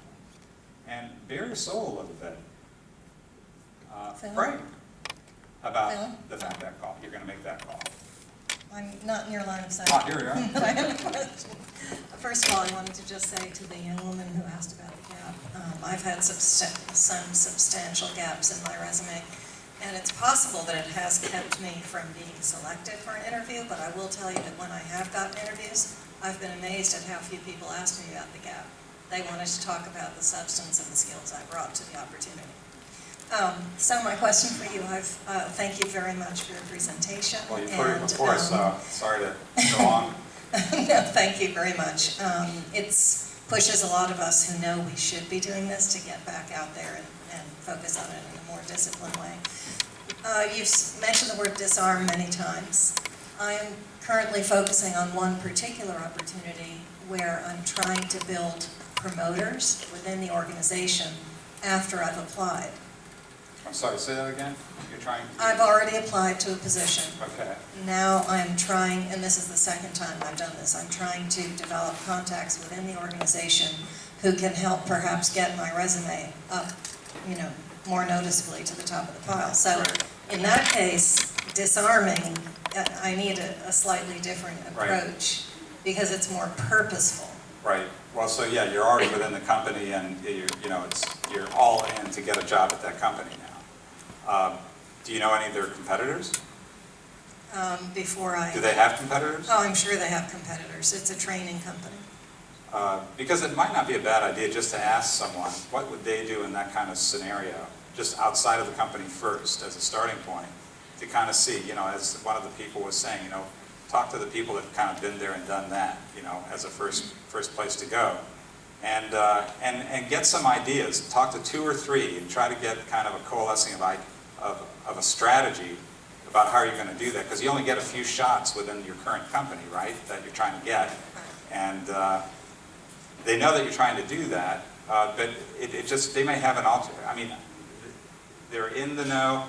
And bare your soul a little bit. Pray about the fact that call. You're going to make that call. I'm not in your line of sight. Ah, here we are. But I have a question. First of all, I wanted to just say to the young woman who asked about the gap, I've had some substantial gaps in my resume, and it's possible that it has kept me from being selected for an interview, but I will tell you that when I have gotten interviews, I've been amazed at how few people asked me about the gap. They wanted to talk about the substance and the skills I brought to the opportunity. So my question for you, thank you very much for your presentation. Well, you've heard it before, so sorry to go on. No, thank you very much. It pushes a lot of us who know we should be doing this to get back out there and focus on it in a more disciplined way. You've mentioned the word disarm many times. I am currently focusing on one particular opportunity where I'm trying to build promoters within the organization after I've applied. I'm sorry, say that again? You're trying to... I've already applied to a position. Okay. Now I'm trying, and this is the second time I've done this, I'm trying to develop contacts within the organization who can help perhaps get my resume up, more noticeably to the top of the pile. So in that case, disarming, I need a slightly different approach because it's more purposeful. Right. Well, so yeah, you're already within the company, and you're all in to get a job at that company now. Do you know any of their competitors? Do they have competitors? Oh, I'm sure they have competitors. It's a training company. Because it might not be a bad idea just to ask someone, what would they do in that kind of scenario, just outside of the company first, as a starting point, to kind of see, as one of the people was saying, talk to the people that have kind of been there and done that, as a first place to go. And get some ideas. Talk to 2 or 3 and try to get kind of a coalescing of a strategy about how you're going to do that, because you only get a few shots within your current company, right, that you're trying to get. And they know that you're trying to do that, but they may have an they're in the know,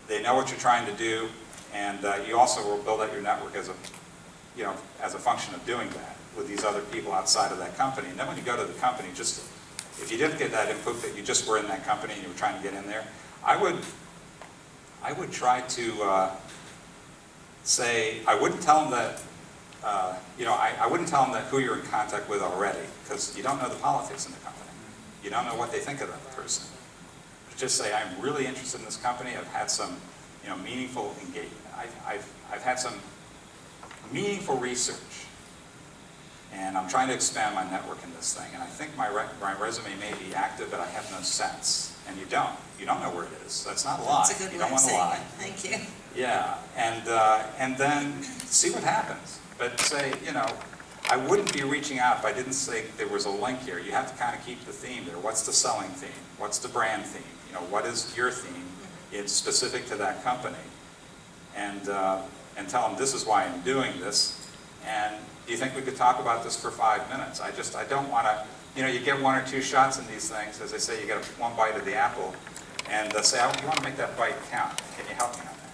they know what you're trying to do, and you also will build out your network as a function of doing that with these other people outside of that company. And then when you go to the company, if you didn't get that input that you just were in that company and you were trying to get in there, I would try to say, I wouldn't tell them that, I wouldn't tell them that who you're in contact with already, because you don't know the politics in the company. You don't know what they think of that person. But just say, I'm really interested in this company. I've had some, meaningful engagement. I've had some meaningful research. And I'm trying to expand my network in this thing. And I think my resume may be active, but I have no sense. And you don't. You don't know where it is. That's not a lie. That's a good You way don't of want to saying lie. it. Thank you. Yeah. And then see what happens. But say, I wouldn't be reaching out if I didn't say there was a link here. You have to kind of keep the theme there. What's the selling theme? What's the brand theme? You know, what is your theme? It's specific to that company. And tell them this is why I'm doing this. And do you think we could talk about this for 5 minutes? I don't want to, you know, you get 1 or 2 shots in these things. As I say, you get one bite of the apple. And say, oh, you want to make that bite count. Can you help me on that?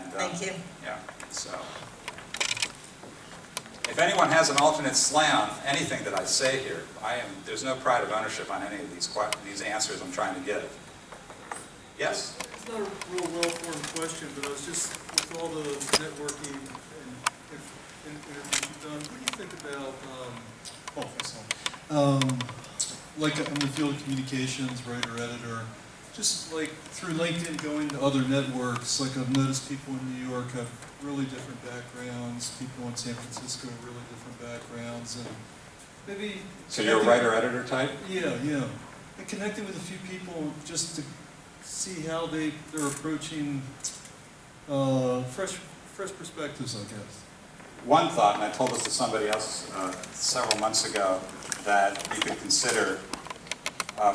And, Thank you. Yeah, so. If anyone has an alternate slant on anything that I say here, there's no pride of ownership on any of these answers I'm trying to give. Yes? It's not a real well-formed question, but I was just, with all the networking and interviews you've done, what do you think about, like in the field of communications, writer, editor, just like through LinkedIn going to other networks, like I've noticed people in New York have really different backgrounds, people in San Francisco have really different backgrounds, and maybe... So you're a writer-editor type? Yeah, yeah. And connecting with a few people just to see how they're approaching fresh perspectives, I guess. One thought, and I told this to somebody else several months ago, that you could consider,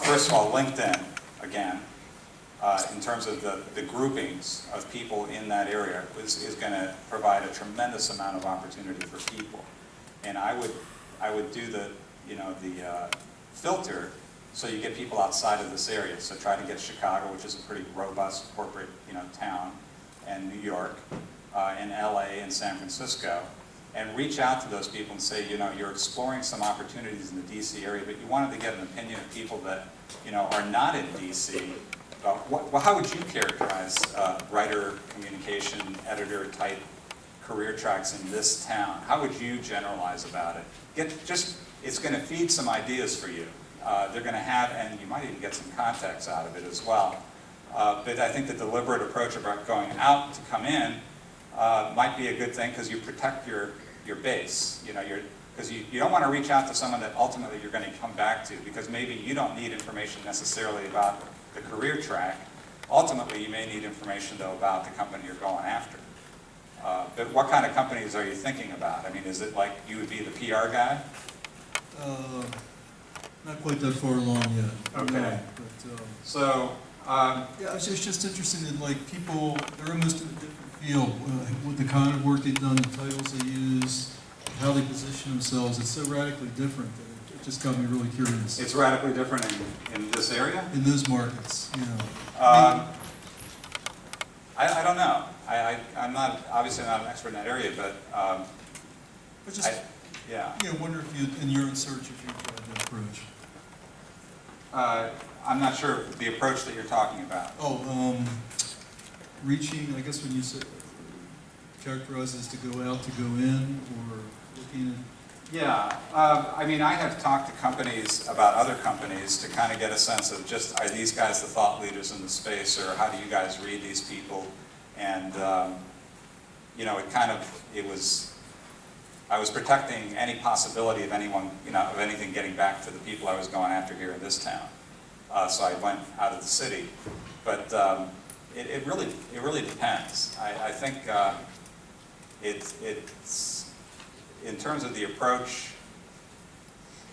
first of all, LinkedIn, again, in terms of the groupings of people in that area, is going to provide a tremendous amount of opportunity for people. And I would do the filter so you get people outside of this area. So try to get Chicago, which is a pretty robust corporate town, and New York, and LA and San Francisco, and reach out to those people and say, you're exploring some opportunities in the DC area, but you wanted to get an opinion of people that are not in DC. How would you characterize writer, communication, editor type career tracks in this town? How would you generalize about it? It's going to feed some ideas for you. They're going to have, and you might even get some context out of it as well. But I think the deliberate approach about going out to come in might be a good thing because you protect your base. Because you don't want to reach out to someone that ultimately you're going to come back to, because maybe you don't need information necessarily about the career track. Ultimately, you may need information, though, about the company you're going after. But what kind of companies are you thinking about? I mean, is it like you would be the PR guy? Not quite that far along yet. Okay. No, but, So, yeah, I was just interested in like people, they're almost in a different field, with the kind of work they've done, the titles they use, how they position themselves. It's so radically different that it just got me really curious. it's radically different in this area? In those markets, I don't know. I'm obviously not an expert in that area, but yeah. Wonder if you, in your search, if you tried that approach. I'm not sure the approach that you're talking about. Reaching, I guess when you say, characterize as to go out, to go in, or looking at... Yeah, I mean, I have talked to companies about other companies to kind of get a sense of just, are these guys the thought leaders in the space, or how do you guys read these people? And, I was protecting any possibility of anyone, of anything getting back to the people I was going after here in this town. So I went out of the city. But it really depends. I think it's in terms of the approach,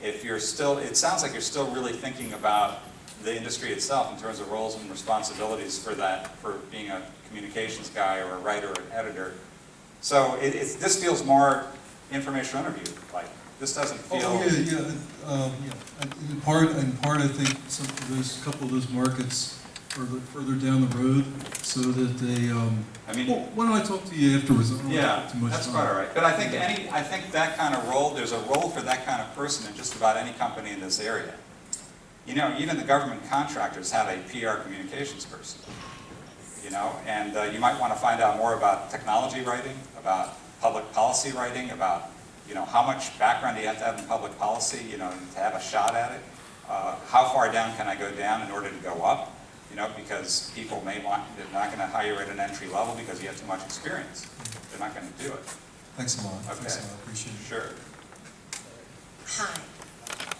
if you're still, it sounds like you're still really thinking about the industry itself in terms of roles and responsibilities for being a communications guy or a writer or an editor. So this feels more informational interview like. This doesn't feel. In part, I think some of those, couple of those markets are further down the road, so that they. Why don't I talk to you afterwards? I don't want too much that's time. quite all right. But I think that kind of role. There's a role for that kind of person in just about any company in this area. Even the government contractors have a PR communications person. And you might want to find out more about technology writing, about public policy writing, about how much background do you have to have in public policy, to have a shot at it? How far down can I go down in order to go up? Because people they're not going to hire you at an entry level because you have too much experience. They're not going to do it. Thanks a lot. Okay. Thanks a lot. Appreciate it. Sure.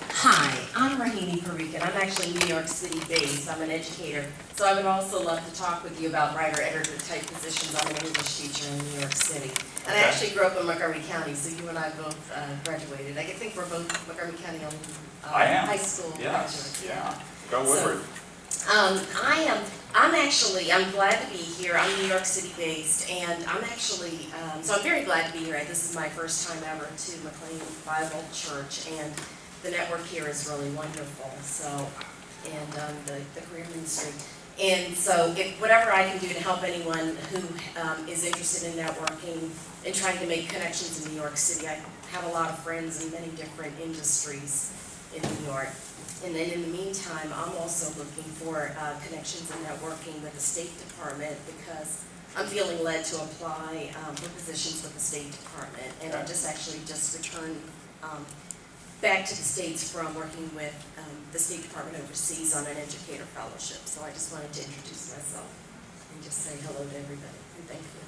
Hi. Hi, I'm Rahini Parikh, and I'm actually New York City based. I'm an educator. So I would also love to talk with you about writer-editor type positions. I'm an English teacher in New York City. And I actually grew up in Montgomery County, so you and I both graduated. I think we're both Montgomery County I am. high school graduates. Yeah. Go Woodward. I'm glad to be here. I'm New York City based, and I'm very glad to be here. This is my first time ever to McLean Bible Church, and the network here is really wonderful. So, and the career ministry. And so, if whatever I can do to help anyone who is interested in networking and trying to make connections in New York City, I have a lot of friends in many different industries in New York. And then in the meantime, I'm also looking for connections and networking with the State Department because I'm feeling led to apply for positions with the State Department. And I just returned back to the States from working with the State Department overseas on an educator fellowship. So I just wanted to introduce myself and just say hello to everybody. And thank you.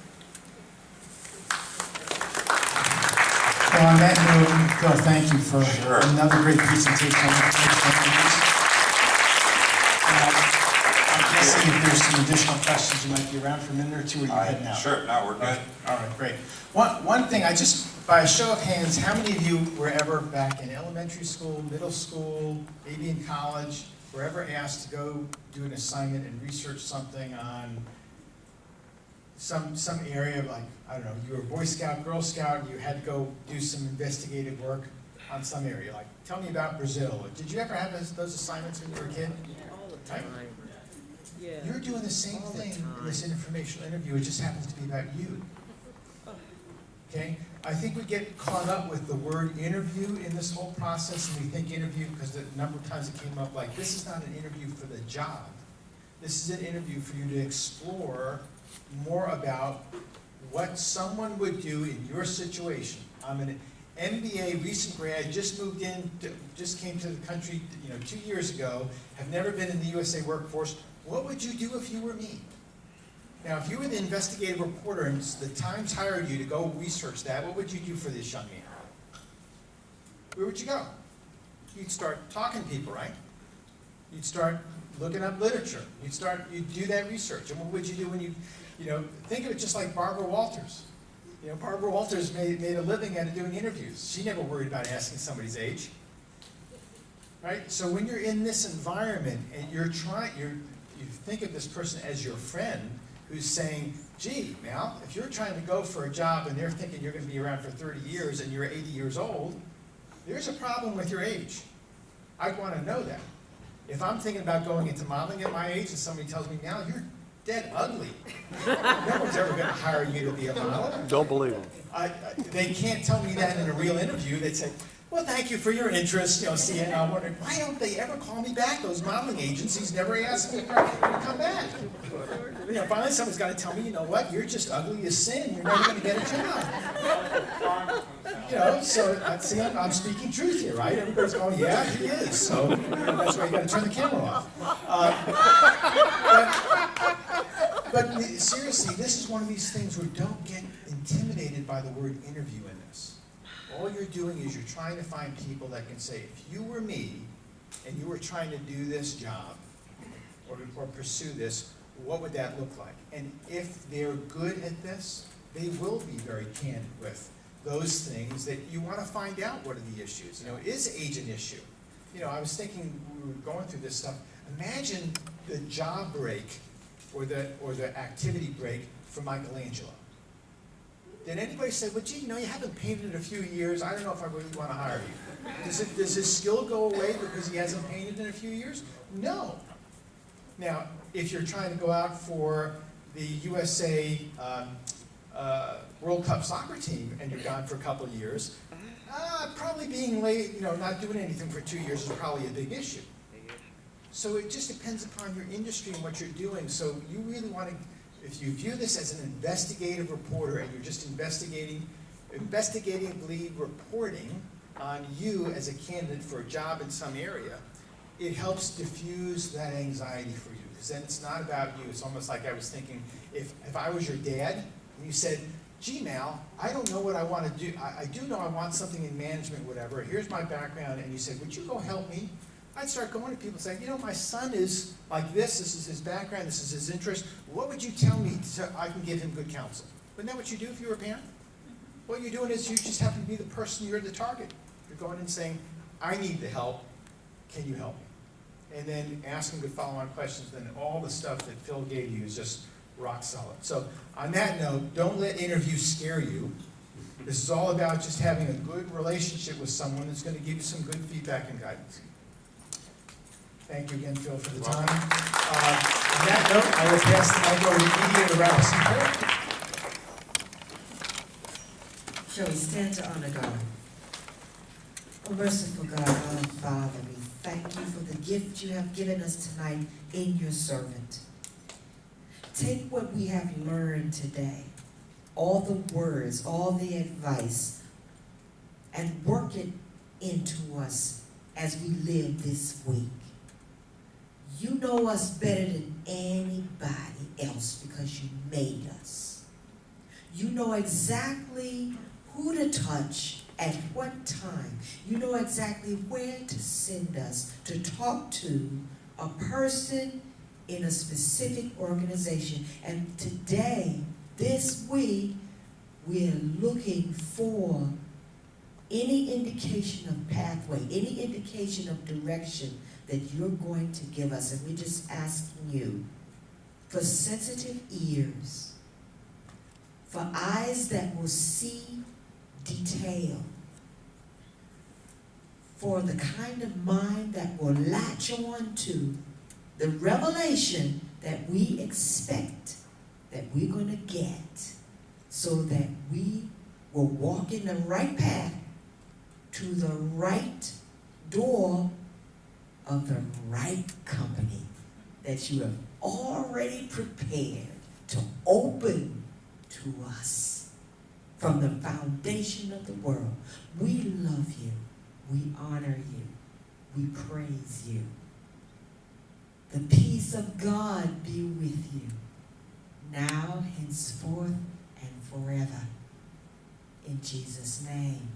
Well, on that note, Phil, thank you for another great presentation. I'm guessing if there's some additional questions, you might be around for a minute or two, or you head now. Sure, no, we're good. All right, great. One thing, by a show of hands, how many of you were ever back in elementary school, middle school, maybe in college, were ever asked to go do an assignment and research something on some area, like, I don't know, you were a Boy Scout, Girl Scout, and you had to go do some investigative work on some area, like, tell me about Brazil. Did you ever have those assignments when you were a kid? All the time. Yeah. You're doing the same thing in this informational interview, it just happens to be about you. Okay? I think we get caught up with the word interview in this whole process, and we think interview because the number of times it came up like, this is not an interview for the job. This is an interview for you to explore more about what someone would do in your situation. I'm an MBA recent grad, just came to the country 2 years ago, have never been in the USA workforce. What would you do if you were me? Now, if you were the investigative reporter and the Times hired you to go research that, what would you do for this young man? Where would you go? You'd start talking to people, right? You'd start looking up literature. You'd do that research. And what would you do when you think of it just like Barbara Walters. Barbara Walters made a living out of doing interviews. She never worried about asking somebody's age. Right? So when you're in this environment and you think of this person as your friend who's saying, gee, Mal, if you're trying to go for a job and they're thinking you're going to be around for 30 years and you're 80 years old, there's a problem with your age. I'd want to know that. If I'm thinking about going into modeling at my age and somebody tells me, Mal, you're dead ugly. No one's ever going to hire you to be a model. Don't believe them. They can't tell me that in a real interview. They'd say, well, thank you for your interest. CNN, I'm wondering, why don't they ever call me back? Those modeling agencies never ask me to come back. Finally somebody's got to tell me, you know what, you're just ugly as sin. You're never going to get a job. So see, I'm speaking truth here, right? Everybody's going, yeah, he is. So that's why you got to turn the camera off. But seriously, this is one of these things where don't get intimidated by the word interview in this. All you're doing is you're trying to find people that can say, if you were me and you were trying to do this job or pursue this, what would that look like? And if they're good at this, they will be very candid with those things that you want to find out what are the issues. Is age an issue? I was thinking, we were going through this stuff, imagine the job break or the activity break for Michelangelo. Did anybody say, well, gee, you haven't painted in a few years, I don't know if I really want to hire you. Does his skill go away because he hasn't painted in a few years? No. Now, if you're trying to go out for the USA World Cup soccer team and you're gone for a couple of years, probably being late, not doing anything for 2 years is probably a big issue. So it just depends upon your industry and what you're doing. So you really want to, if you view this as an investigative reporter and you're just investigatively reporting on you as a candidate for a job in some area, it helps diffuse that anxiety for you. Because then it's not about you. It's almost like I was thinking, if I was your dad, and you said, gee, Mal, I don't know what I want to do. I do know I want something in management, whatever. Here's my background. And you say, would you go help me? I'd start going to people and saying, you know, my son is like this is his background, this is his interest. What would you tell me so I can give him good counsel? Isn't that what you do if you were a parent? What you're doing is you just happen to be the person, you're the target. You're going and saying, I need the help, can you help me? And then asking good follow-on questions, then all the stuff that Phil gave you is just rock solid. So on that note, don't let interviews scare you. This is all about just having a good relationship with someone that's going to give you some good feedback and guidance. Thank you again, Phil, for the time. On that note, I will pass the mic over to Edie and the rest. Shall we stand to honor God? Oh, merciful God, our Father, we thank you for the gift you have given us tonight in your servant. Take what we have learned today, all the words, all the advice, and work it into us as we live this week. You know us better than anybody else because you made us. You know exactly who to touch at what time. You know exactly where to send us to talk to a person in a specific organization. And today, this week, we're looking for any indication of pathway, any indication of direction that you're going to give us. And we're just asking you for sensitive ears, for eyes that will see detail, for the kind of mind that will latch on to the revelation that we expect that we're going to get, so that we will walk in the right path to the right door of the right company that you have already prepared to open to us from the foundation of the world. We love you. We honor you. We praise you. The peace of God be with you, now, henceforth, and forever. In Jesus' name.